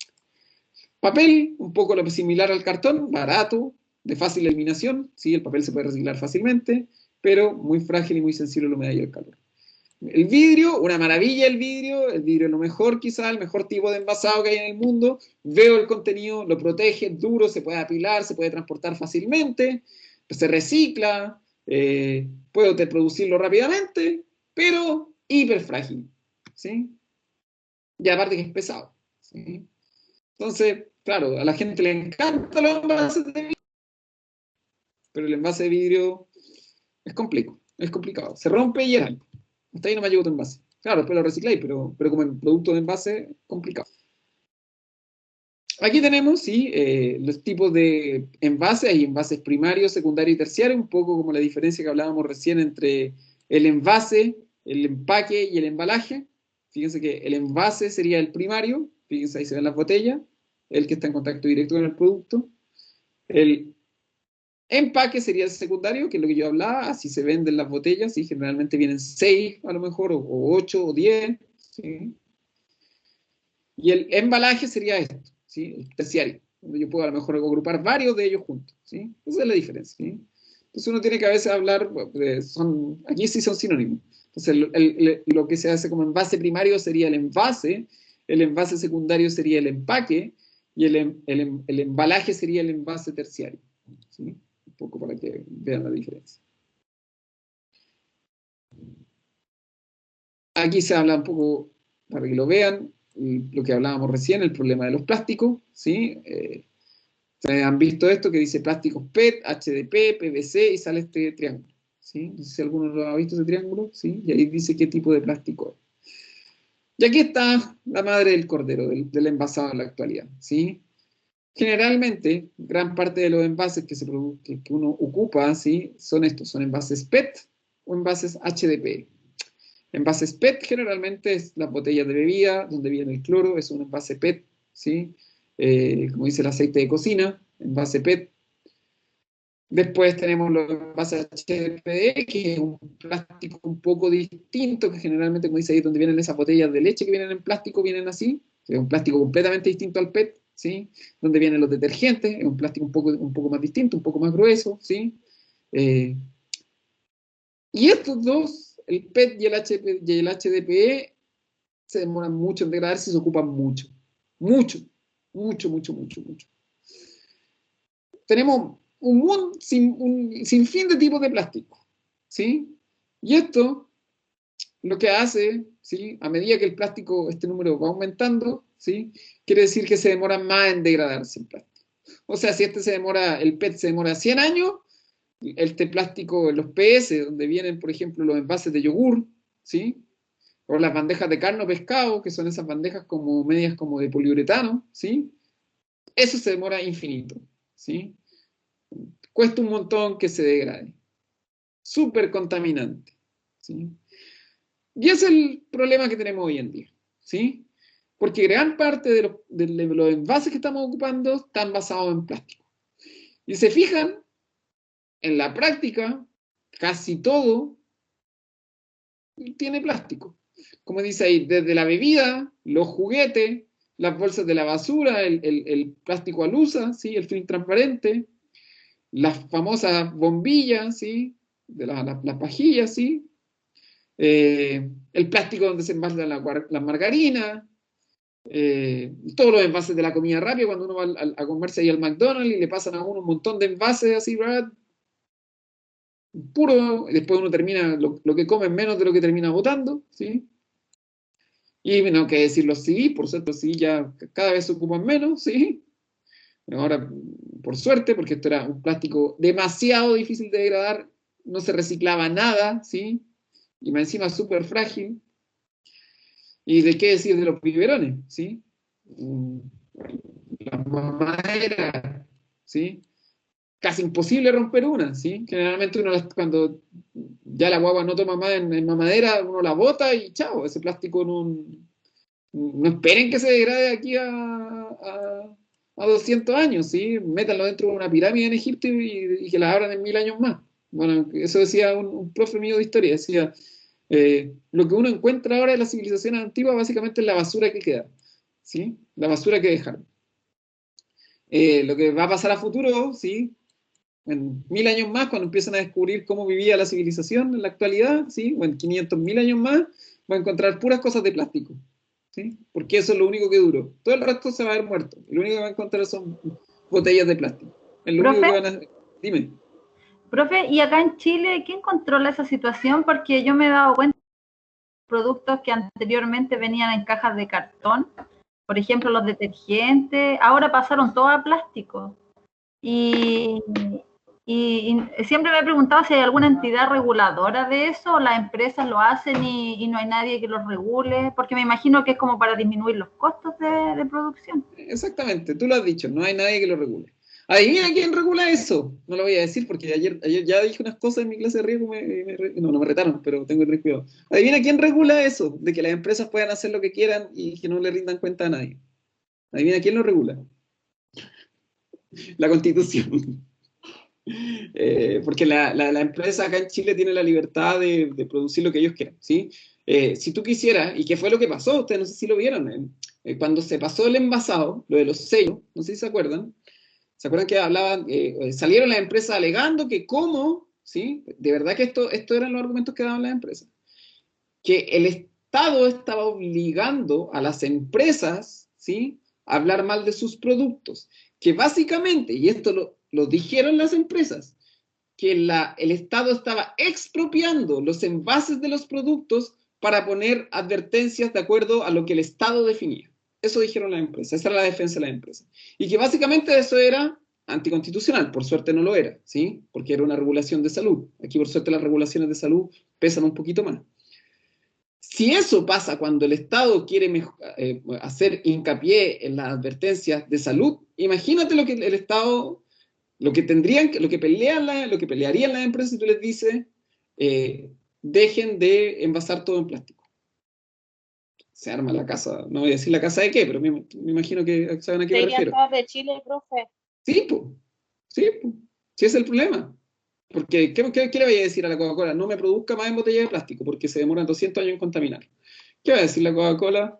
Papel, un poco lo similar al cartón, barato, de fácil eliminación, ¿sí? El papel se puede reciclar fácilmente, pero muy frágil y muy sensible a la humedad y al calor. El vidrio, una maravilla el vidrio es lo mejor quizá, el mejor tipo de envasado que hay en el mundo. Veo el contenido, lo protege, es duro, se puede apilar, se puede transportar fácilmente, se recicla, puedo producirlo rápidamente, pero hiper frágil, ¿sí? Y aparte que es pesado, ¿sí? Entonces, claro, a la gente le encantan los envases de vidrio, pero el envase de vidrio es complicado, se rompe y era. Hasta ahí no me llegó tu envase. Claro, después lo recicláis, pero como en producto de envase, complicado. Aquí tenemos, sí, los tipos de envases. Hay envases primarios, secundarios y terciarios, un poco como la diferencia que hablábamos recién entre el envase, el empaque y el embalaje. Fíjense que el envase sería el primario, fíjense ahí se ven las botellas, el que está en contacto directo con el producto. El empaque sería el secundario, que es lo que yo hablaba, así se venden las botellas, ¿sí? Generalmente vienen 6 a lo mejor, o 8 o 10, ¿sí? Y el embalaje sería esto, ¿sí? El terciario, donde yo puedo a lo mejor agrupar varios de ellos juntos, ¿sí? Esa es la diferencia, ¿sí? Entonces uno tiene que a veces hablar, aquí sí son sinónimos. Entonces lo que se hace como envase primario sería el envase secundario sería el empaque, y el embalaje sería el envase terciario, ¿sí? Un poco para que vean la diferencia. Aquí se habla un poco, para que lo vean, lo que hablábamos recién, el problema de los plásticos, ¿sí? Ustedes han visto esto que dice plásticos PET, HDP, PVC y sale este triángulo, ¿sí? No sé si alguno lo ha visto ese triángulo, ¿sí? Y ahí dice qué tipo de plástico es. Y aquí está la madre del cordero, del envasado en la actualidad, ¿sí? Generalmente, gran parte de los envases que uno ocupa, ¿sí? Son estos, son envases PET o envases HDP. Envases PET generalmente es las botellas de bebida, donde viene el cloro, es un envase PET, ¿sí? Como dice el aceite de cocina, envase PET. Después tenemos los envases HDPE, que es un plástico un poco distinto, que generalmente, como dice ahí, donde vienen esas botellas de leche que vienen en plástico, vienen así. Es un plástico completamente distinto al PET, ¿sí? Donde vienen los detergentes, es un plástico un poco más distinto, un poco más grueso, ¿sí? Y estos dos, el PET y el HDPE, se demoran mucho en degradarse y se ocupan mucho. Mucho, mucho, mucho, mucho, mucho. Tenemos un sinfín de tipos de plástico, ¿sí? Y esto lo que hace, ¿sí? A medida que el plástico, este número va aumentando, ¿sí? Quiere decir que se demora más en degradarse el plástico. O sea, si el PET se demora 100 años, este plástico, los PS, donde vienen, por ejemplo, los envases de yogur, ¿sí? O las bandejas de carne o pescado, que son esas bandejas como medias como de poliuretano, ¿sí? Eso se demora infinito, ¿sí? Cuesta un montón que se degrade. Súper contaminante, ¿sí? Y ese es el problema que tenemos hoy en día, ¿sí? Porque gran parte de los envases que estamos ocupando están basados en plástico. Y se fijan, en la práctica, casi todo tiene plástico. Como dice ahí, desde la bebida, los juguetes, las bolsas de la basura, el plástico alusa, ¿sí? El film transparente, las famosas bombillas, ¿sí? De las pajillas, ¿sí? El plástico donde se envasa la margarina, todos los envases de la comida rápida, cuando uno va a comerse ahí al McDonald's y le pasan a uno un montón de envases así, ¿verdad? Puro, y después uno termina, lo que come menos de lo que termina botando, ¿sí? Y no que decir los CD, por cierto, los CD ya cada vez se ocupan menos, ¿sí? Ahora, por suerte, porque esto era un plástico demasiado difícil de degradar, no se reciclaba nada, ¿sí? Y más encima súper frágil. ¿Y de qué decir de los biberones? ¿Sí? La mamadera, ¿sí? Casi imposible romper una, ¿sí? Generalmente uno cuando ya la guagua no toma más en mamadera, uno la bota y chao, ese plástico no esperen que se degrade aquí a 200 años, ¿sí? Métanlo dentro de una pirámide en Egipto y que la abran en 1000 años más. Bueno, eso decía un profe mío de historia, decía, lo que uno encuentra ahora en las civilizaciones antiguas básicamente es la basura que queda, ¿sí? La basura que dejaron. Lo que va a pasar a futuro, ¿sí? En 1000 años más, cuando empiezan a descubrir cómo vivía la civilización en la actualidad, ¿sí? O en 500.000 años más, va a encontrar puras cosas de plástico, ¿sí? Porque eso es lo único que duró. Todo el resto se va a ver muerto. Lo único que va a encontrar son botellas de plástico. Es lo único que van a... Dime. Profe, ¿y acá en Chile quién controla esa situación? Porque yo me he dado cuenta de productos que anteriormente venían en cajas de cartón, por ejemplo los detergentes, ahora pasaron todo a plástico. Y siempre me he preguntado si hay alguna entidad reguladora de eso, o las empresas lo hacen y no hay nadie que los regule, porque me imagino que es como para disminuir los costos de producción. Exactamente, tú lo has dicho, no hay nadie que lo regule. Adivina quién regula eso. No lo voy a decir porque ayer ya dije unas cosas en mi clase de riesgo, no me retaron, pero tengo que tener cuidado. Adivina quién regula eso, de que las empresas puedan hacer lo que quieran y que no le rindan cuenta a nadie. Adivina quién lo regula. La Constitución. Porque la empresa acá en Chile tiene la libertad de producir lo que ellos quieran, ¿sí? Si tú quisieras, y qué fue lo que pasó, ustedes no sé si lo vieron, cuando se pasó el envasado, lo de los sellos, no sé si se acuerdan que hablaban, salieron las empresas alegando que cómo, ¿sí? De verdad que esto eran los argumentos que daban las empresas, que el Estado estaba obligando a las empresas, ¿sí? A hablar mal de sus productos, que básicamente, y esto lo dijeron las empresas, que el Estado estaba expropiando los envases de los productos para poner advertencias de acuerdo a lo que el Estado definía. Eso dijeron las empresas, esa era la defensa de las empresas. Y que básicamente eso era anticonstitucional, por suerte no lo era, ¿sí? Porque era una regulación de salud. Aquí por suerte las regulaciones de salud pesan un poquito más. Si eso pasa cuando el Estado quiere hacer hincapié en las advertencias de salud, imagínate lo que el Estado, lo que pelearían las empresas si tú les dices, dejen de envasar todo en plástico. Se arma la casa, no voy a decir la casa de qué, pero me imagino que saben a qué me refiero. de Chile, profe. Sí, pues, sí, ese es el problema. Porque, ¿qué le voy a decir a la Coca-Cola? No me produzca más en botella de plástico, porque se demoran 200 años en contaminar. ¿Qué va a decir la Coca-Cola?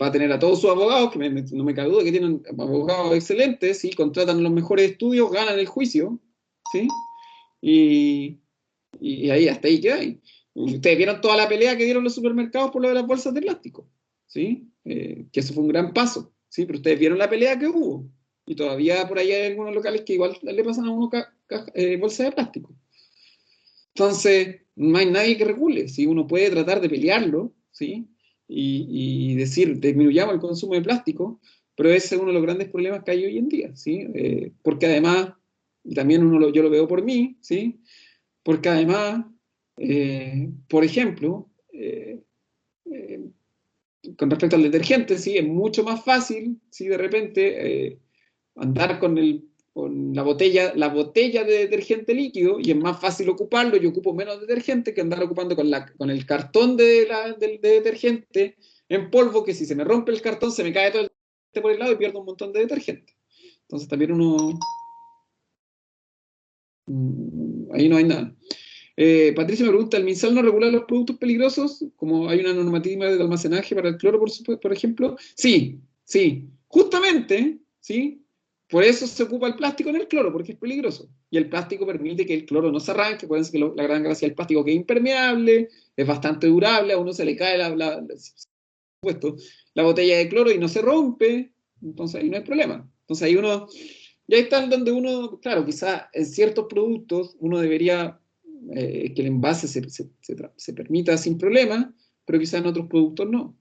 Va a tener a todos sus abogados, que no me cabe duda que tienen abogados excelentes, ¿sí? Contratan los mejores estudios, ganan el juicio, ¿sí? Y ahí, hasta ahí queda. Ustedes vieron toda la pelea que dieron los supermercados por lo de las bolsas de plástico, ¿sí? Que eso fue un gran paso, ¿sí? Pero ustedes vieron la pelea que hubo, y todavía por ahí hay algunos locales que igual le pasan a uno bolsa de plástico. Entonces, no hay nadie que regule, ¿sí? Uno puede tratar de pelearlo, ¿sí? Y decir, disminuyamos el consumo de plástico, pero ese es uno de los grandes problemas que hay hoy en día, ¿sí? Porque además, y también yo lo veo por mí, ¿sí? Porque además, por ejemplo, con respecto al detergente, sí, es mucho más fácil, sí, de repente, andar con la botella de detergente líquido, y es más fácil ocuparlo, yo ocupo menos detergente que andar ocupando con el cartón de detergente en polvo, que si se me rompe el cartón se me cae todo el detergente por el lado y pierdo un montón de detergente. Entonces también ahí no hay nada. Patricia me pregunta, ¿el MinSal no regula los productos peligrosos? Como hay una normativa de almacenaje para el cloro, por ejemplo. Sí, sí, justamente, ¿sí? Por eso se ocupa el plástico en el cloro, porque es peligroso. Y el plástico permite que el cloro no se arranque. Acuérdense que la gran gracia del plástico es que es impermeable, es bastante durable, a uno se le cae la botella de cloro y no se rompe, entonces ahí no hay problema. Entonces ahí ya está donde uno, claro, quizás en ciertos productos uno debería que el envase se permita sin problema, pero quizás en otros productos no.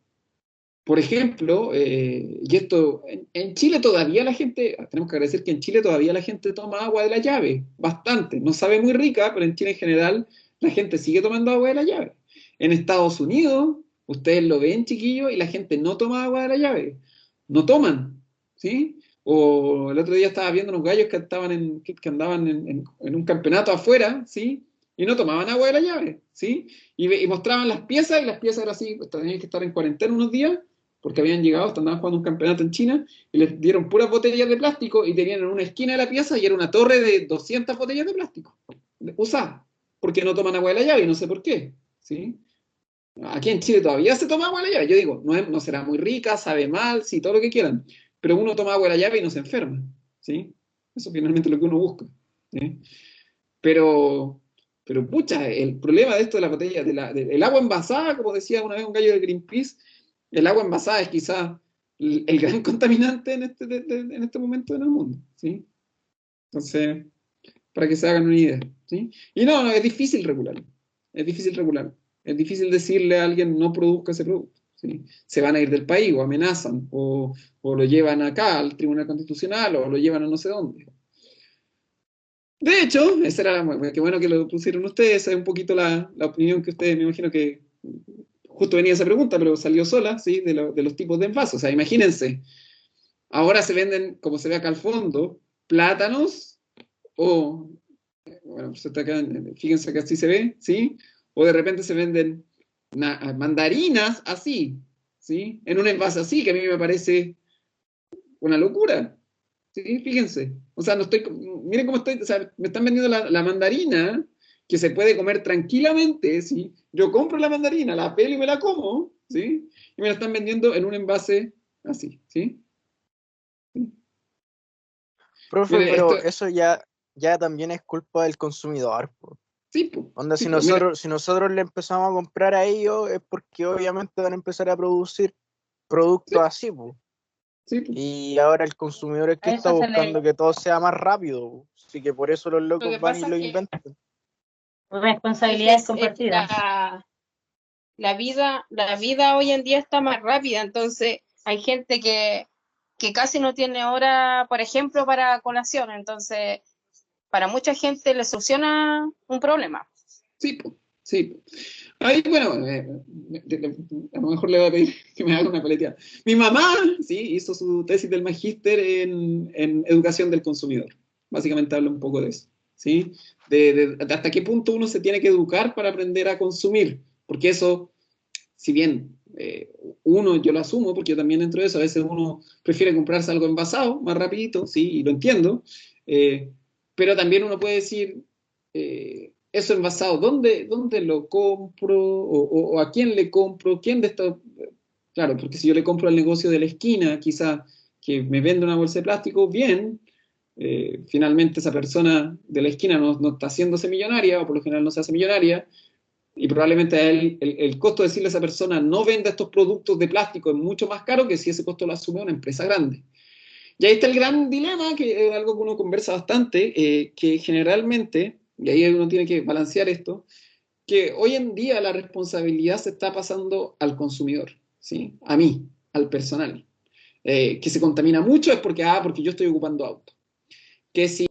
Por ejemplo, y esto, en Chile todavía tenemos que agradecer que en Chile todavía la gente toma agua de la llave, bastante. No sabe muy rica, pero en Chile en general la gente sigue tomando agua de la llave. En Estados Unidos, ustedes lo ven, chiquillos, y la gente no toma agua de la llave. No toman, ¿sí? O el otro día estaba viendo unos gallos que andaban en un campeonato afuera, ¿sí? Y no tomaban agua de la llave, ¿sí? Y mostraban las piezas, y las piezas eran así, pues, tenían que estar en cuarentena unos días, porque habían llegado, andaban jugando un campeonato en China, y les dieron puras botellas de plástico, y tenían en una esquina de la pieza, y era una torre de 200 botellas de plástico, usadas, porque no toman agua de la llave, y no sé por qué, ¿sí? Aquí en Chile todavía se toma agua de la llave. Yo digo, no será muy rica, sabe mal, sí, todo lo que quieran. Pero uno toma agua de la llave y no se enferma. ¿Sí? Eso finalmente es lo que uno busca. ¿Sí? Pero, pucha, el problema de esto de la botella, del agua envasada, como decía una vez un gallo de Greenpeace, el agua envasada es quizá el gran contaminante en este momento en el mundo. ¿Sí? Entonces, para que se hagan una idea. ¿Sí? Y no, es difícil regularlo. Es difícil regularlo. Es difícil decirle a alguien no produzca ese producto. ¿Sí? Se van a ir del país, o amenazan, o lo llevan acá al Tribunal Constitucional, o lo llevan a no sé dónde. De hecho, qué bueno que lo pusieron ustedes, esa es un poquito la opinión que ustedes, me imagino que justo venía esa pregunta, pero salió sola, ¿sí? De los tipos de envases. O sea, imagínense, ahora se venden, como se ve acá al fondo, plátanos, o, bueno, pues está acá, fíjense que así se ve, ¿sí? O de repente se venden mandarinas así, ¿sí? En un envase así, que a mí me parece una locura, ¿sí? Fíjense. O sea, miren cómo estoy, o sea, me están vendiendo la mandarina, que se puede comer tranquilamente, ¿sí? Yo compro la mandarina, la pelo y me la como, ¿sí? Y me la están vendiendo en un envase así, ¿sí? Profe, Mire, pero eso ya también es culpa del consumidor, po. sí, pues, Onda, sí, pues, mira, si nosotros le empezamos a comprar a ellos, es porque obviamente van a empezar a producir sí, productos así, po. sí, pues. Y ahora el consumidor es que A está eso se buscando le... que todo sea más rápido, po. Así que por eso los Lo locos que van y pasa lo es que inventan. Responsabilidades es compartidas. la vida hoy en día está más rápida, entonces hay gente que casi no tiene hora, por ejemplo, para colación, entonces para mucha gente le soluciona un problema. Sí, pues, sí, pues. Ahí, bueno, a lo mejor le voy a pedir que me haga una paleteada. Mi mamá, sí, hizo su tesis del magíster en educación del consumidor. Básicamente habla un poco de eso, ¿sí? De hasta qué punto uno se tiene que educar para aprender a consumir. Porque eso, si bien yo lo asumo, porque yo también entro de eso, a veces uno prefiere comprarse algo envasado, más rapidito, sí, y lo entiendo, pero también uno puede decir, eso envasado, ¿dónde lo compro? O a quién le compro? ¿Quién de estos? Claro, porque si yo le compro al negocio de la esquina, quizá que me vende una bolsa de plástico, bien, finalmente esa persona de la esquina no está haciéndose millonaria, o por lo general no se hace millonaria, Y probablemente el costo de decirle a esa persona no venda estos productos de plástico es mucho más caro que si ese costo lo asume una empresa grande. Y ahí está el gran dilema, que es algo que uno conversa bastante, que generalmente, y ahí uno tiene que balancear esto, que hoy en día la responsabilidad se está pasando al consumidor, ¿sí? A mí, al personal. Que se contamina mucho es porque yo estoy ocupando auto. Que si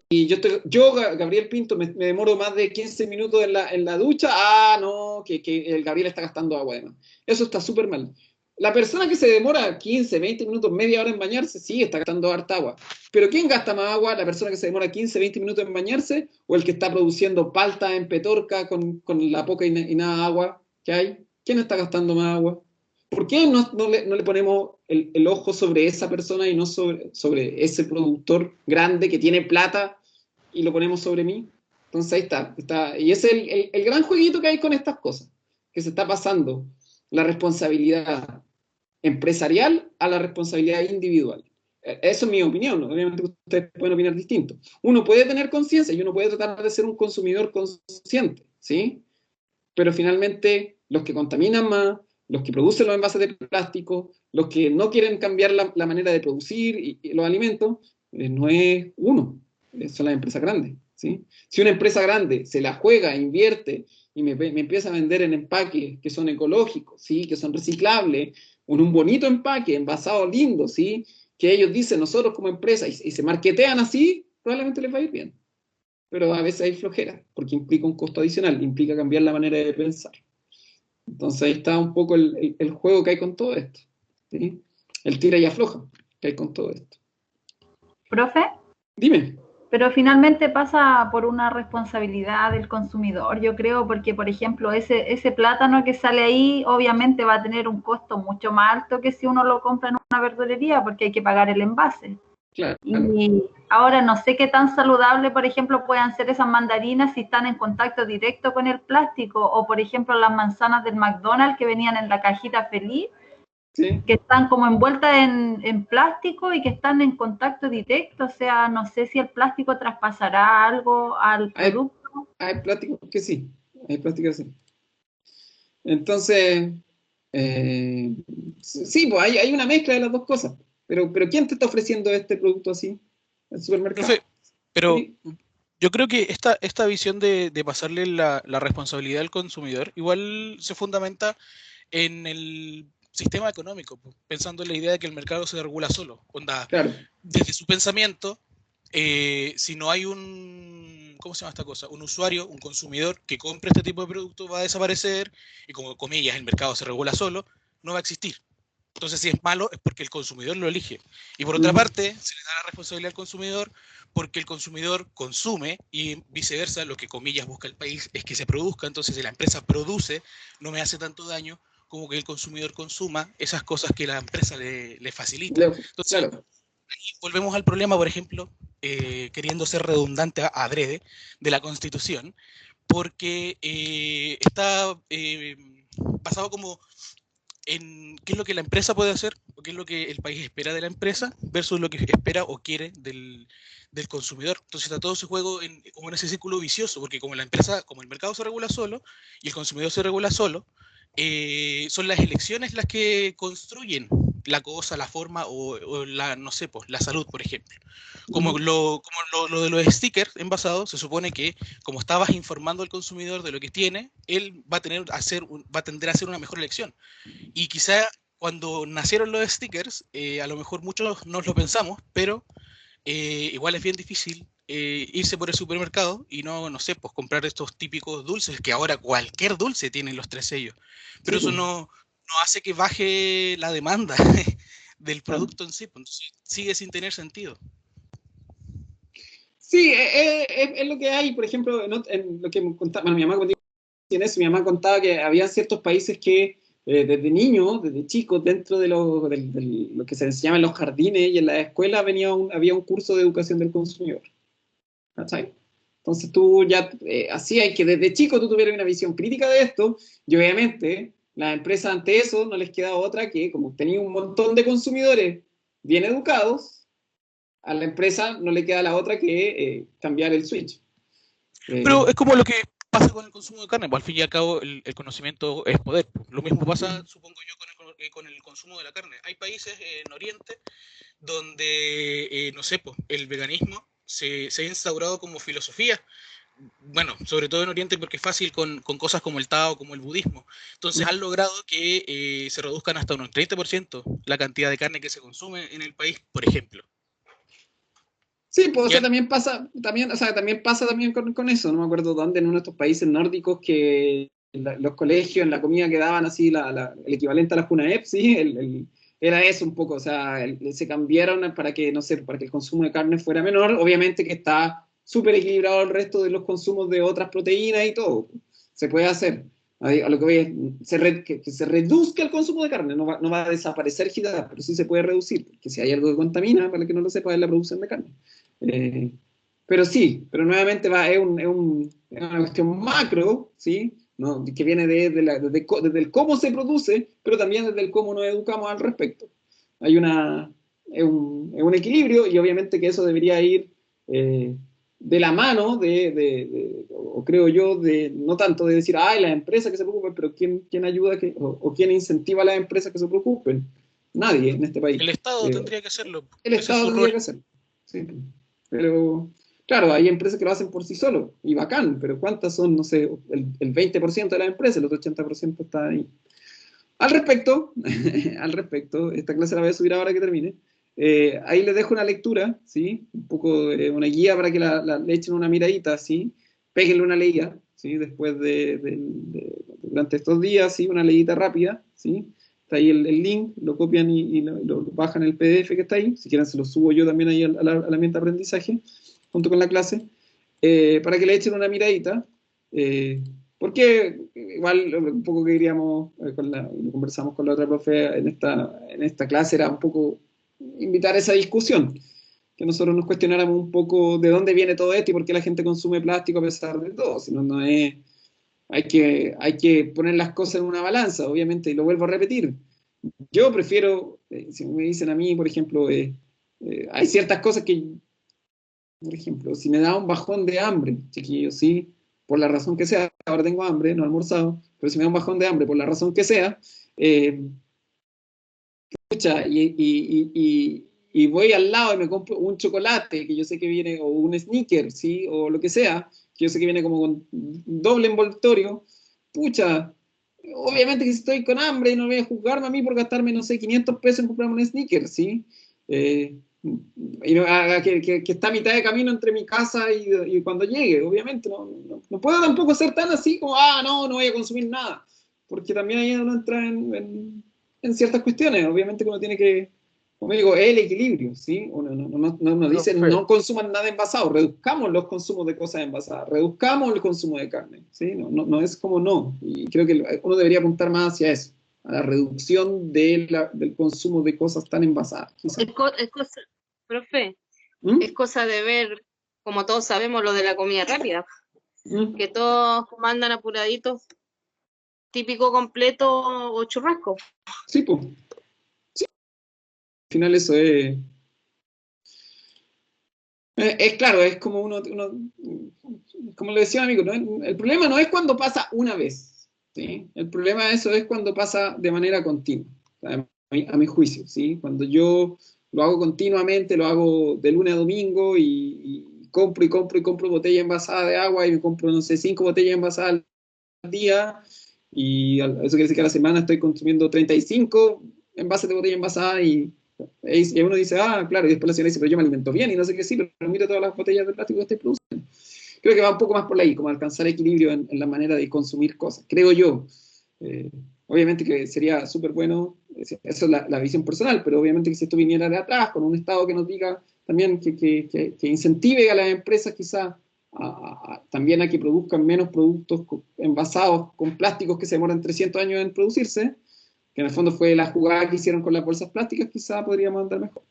yo, Gabriel Pinto, me demoro más de 15 minutos en la ducha, no, que el Gabriel está gastando agua además. Eso está súper mal. La persona que se demora 15, 20 minutos, media hora en bañarse, sí, está gastando harta agua. Pero ¿quién gasta más agua? ¿La persona que se demora 15, 20 minutos en bañarse o el que está produciendo palta en Petorca con la poca y nada agua que hay? ¿Quién está gastando más agua? ¿Por qué no le ponemos el ojo sobre esa persona y no sobre ese productor grande que tiene plata y lo ponemos sobre mí? Entonces ahí está. Y ese es el gran jueguito que hay con estas cosas, que se está pasando la responsabilidad empresarial a la responsabilidad individual. Eso es mi opinión, ¿no? Obviamente ustedes pueden opinar distinto. Uno puede tener conciencia y uno puede tratar de ser un consumidor consciente, ¿sí? Pero finalmente los que contaminan más, los que producen los envases de plástico, los que no quieren cambiar la manera de producir y los alimentos, no es uno, son las empresas grandes, ¿sí? Si una empresa grande se la juega, invierte y me empieza a vender en empaques que son ecológicos, ¿sí? Que son reciclables, con un bonito empaque, envasado lindo, ¿sí? Que ellos dicen nosotros como empresa y se marketean así, probablemente les va a ir bien. Pero a veces hay flojera, porque implica un costo adicional, implica cambiar la manera de pensar. Entonces ahí está un poco el juego que hay con todo esto, ¿sí? El tira y afloja que hay con todo esto. ¿Profe? Dime. Pero finalmente pasa por una responsabilidad del consumidor, yo creo, porque, por ejemplo, ese plátano que sale ahí obviamente va a tener un costo mucho más alto que si uno lo compra en una verdulería, porque hay que pagar el envase. Claro. Y ahora no sé qué tan saludable, por ejemplo, puedan ser esas mandarinas si están en contacto directo con el plástico, o por ejemplo las manzanas del McDonald's que venían en la cajita feliz, ¿Sí? que están como envueltas en plástico y que están en contacto directo, o sea, no sé si el plástico traspasará algo al producto. Hay plásticos que sí, hay plásticos que sí. Entonces, sí, pues hay una mezcla de las dos cosas. Pero ¿quién te está ofreciendo este producto así? ¿El supermercado? Profe, pero Sí. yo creo que esta visión de pasarle la responsabilidad al consumidor igual se fundamenta en el sistema económico, pensando en la idea de que el mercado se regula solo. Onda, Claro. desde su pensamiento, si no hay ¿cómo se llama esta cosa? Un usuario, un consumidor que compre este tipo de producto va a desaparecer y, como comillas, el mercado se regula solo, no va a existir. Entonces, si es malo, es porque el consumidor lo elige. Y por otra parte, se le da la responsabilidad al consumidor porque el consumidor consume y viceversa, lo que comillas busca el país es que se produzca. Entonces, si la empresa produce, no me hace tanto daño como que el consumidor consuma esas cosas que la empresa le facilita. Entonces, Claro. ahí volvemos al problema, por ejemplo, queriendo ser redundante adrede, de la Constitución, porque está basado como en qué es lo que la empresa puede hacer, o qué es lo que el país espera de la empresa, versus lo que espera o quiere del consumidor. Entonces está todo ese juego como en ese círculo vicioso, porque como el mercado se regula solo, y el consumidor se regula solo, son las elecciones las que construyen la cosa, la forma o la, no sé, pues, la salud, por ejemplo. Como lo de los stickers envasados, se supone que como estabas informando al consumidor de lo que tiene, él va a tender a hacer una mejor elección. Y quizá cuando nacieron los stickers, a lo mejor muchos nos lo pensamos, pero igual es bien difícil irse por el supermercado y no sé, pues comprar estos típicos dulces, que ahora cualquier dulce tiene los 3 sellos. Pero Sí, eso no hace que baje la demanda del producto en sí, pues, entonces sigue sin tener sentido. Sí, es lo que hay, por ejemplo, en lo que me contaba, bueno, mi mamá mi mamá contaba que había ciertos países que desde niños, desde chicos, dentro de lo que se enseñaba en los jardines y en la escuela había un curso de educación del consumidor. ¿Cachai? Entonces tú ya hacías que desde chico tú tuvieras una visión crítica de esto y obviamente las empresas ante eso no les queda otra que, como tenía un montón de consumidores bien educados, a la empresa no le queda la otra que cambiar el switch. Pero es como lo que pasa con el consumo de carne, pues al fin y al cabo el conocimiento es poder. Pues. Lo mismo pasa, supongo yo, con el consumo de la carne. Hay países en Oriente donde, no sé, pues, el veganismo se ha instaurado como filosofía. Bueno, sobre todo en Oriente porque es fácil con cosas como el Tao, como el budismo. Entonces han logrado que se reduzcan hasta un 30% la cantidad de carne que se consume en el país, por ejemplo. Sí, pues, o sea, ¿Ya? también pasa también con eso. No me acuerdo dónde, en uno de estos países nórdicos que los colegios, en la comida que daban así, el equivalente a la Junaep, sí, era eso un poco, o sea, se cambiaron para que, no sé, para que el consumo de carne fuera menor. Obviamente que está súper equilibrado el resto de los consumos de otras proteínas y todo. Se puede hacer. A lo que voy es que se reduzca el consumo de carne, no va a desaparecer Gita, pero sí se puede reducir, porque si hay algo que contamina, para el que no lo sepa, es la producción de carne. Eh, pero sí, pero nuevamente es una cuestión macro, ¿sí? ¿No? Que viene desde el cómo se produce, pero también desde el cómo nos educamos al respecto. Hay es un equilibrio y obviamente que eso debería ir de la mano o creo yo, no tanto de decir, ay, las empresas que se preocupen, pero ¿quién ayuda o quién incentiva a las empresas que se preocupen? Nadie en este país. El Estado tendría que hacerlo. El Ese es Estado su tendría rol. que hacerlo. Sí. Pero, claro, hay empresas que lo hacen por sí solo, y bacán, pero ¿cuántas son? No sé, el 20% de las empresas, el otro 80% está ahí. Al respecto, al respecto, esta clase la voy a subir ahora que termine. Ahí les dejo una lectura, ¿sí? Un poco una guía para que le echen una miradita, ¿sí? Péguenle una leída, ¿sí? Después durante estos días, ¿sí? Una leída rápida, ¿sí? Está ahí el link, lo copian y lo bajan el PDF que está ahí. Si quieren se lo subo yo también ahí al ambiente de aprendizaje, junto con la clase, para que le echen una miradita. Porque igual un poco que queríamos, lo conversamos con la otra profe en esta clase, era un poco invitar a esa discusión, que nosotros nos cuestionáramos un poco de dónde viene todo esto y por qué la gente consume plástico a pesar de todo, si no es, hay que poner las cosas en una balanza, obviamente, y lo vuelvo a repetir. Yo prefiero, si me dicen a mí, por ejemplo, hay ciertas cosas que, por ejemplo, si me da un bajón de hambre, chiquillo, sí, por la razón que sea, ahora tengo hambre, no he almorzado, pero si me da un bajón de hambre por la razón que sea, eh, pucha, y voy al lado y me compro un chocolate que yo sé que viene, o un sneaker, ¿sí? O lo que sea, que yo sé que viene como con doble envoltorio, pucha, obviamente que si estoy con hambre no voy a juzgarme a mí por gastarme, no sé, 500 pesos en comprarme un sneaker, ¿sí? Y que está a mitad de camino entre mi casa y cuando llegue, obviamente, no puedo tampoco ser tan así como, no voy a consumir nada, porque también ahí uno entra en ciertas cuestiones, obviamente que uno tiene que, como digo, el equilibrio, ¿sí? Uno no dice Profe, no consuman nada envasado, reduzcamos los consumos de cosas envasadas, reduzcamos el consumo de carne, ¿sí? No es como no, y creo que uno debería apuntar más hacia eso, a la reducción del consumo de cosas tan envasadas, quizás. Es cosa, profe, ¿Mm? es cosa de ver, como todos sabemos, lo de la comida rápida, ¿Mm? que todos mandan apuraditos, típico completo o churrasco. Sí, pues. Sí. Al final eso es claro, es como como le decía un amigo, el problema no es cuando pasa una vez, ¿sí? El problema de eso es cuando pasa de manera continua, a mi juicio, ¿sí? Cuando yo lo hago continuamente, lo hago de lunes a domingo y compro y compro y compro botella envasada de agua y me compro, no sé, 5 botellas envasadas al día y eso quiere decir que a la semana estoy consumiendo 35 envases de botella envasada y uno dice, claro, y después la señora dice, pero yo me alimento bien y no sé qué, sí, pero mira todas las botellas de plástico que estoy produciendo. Creo que va un poco más por ahí, como alcanzar equilibrio en la manera de consumir cosas, creo yo. Eh, Obviamente que sería súper bueno, eso es la visión personal, pero obviamente que si esto viniera de atrás, con un Estado que nos diga también que incentive a las empresas quizás también a que produzcan menos productos envasados con plásticos que se demoran 300 años en producirse, que en el fondo fue la jugada que hicieron con las bolsas plásticas, quizá podríamos andar mejor,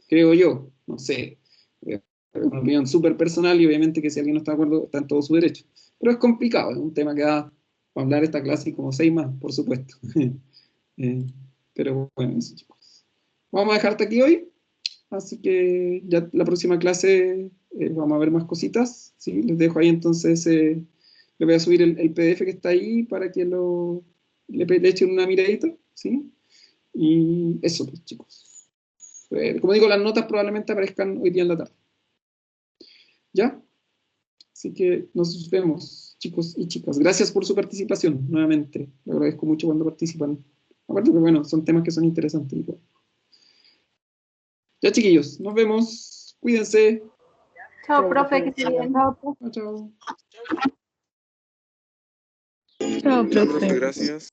creo yo, no sé, es una opinión súper personal y obviamente que si alguien no está de acuerdo está en todo su derecho, pero es complicado, es un tema que da para hablar esta clase y como 6 más, por supuesto. Pero bueno, eso, chicos. Vamos a dejarte aquí hoy, así que ya la próxima clase vamos a ver más cositas, ¿sí? Les dejo ahí entonces Le voy a subir el PDF que está ahí para que le echen una miradita, ¿sí? Y eso, pues, chicos. Como digo, las notas probablemente aparezcan hoy día en la tarde. ¿Ya? Así que nos vemos, chicos y chicas. Gracias por su participación, nuevamente. Le agradezco mucho cuando participan. Aparte que, bueno, son temas que son interesantes. Ya, chiquillos, nos vemos. Cuídense. Chao, profe, que esté bien. Chao, chao. Chao, Profe, profe. gracias.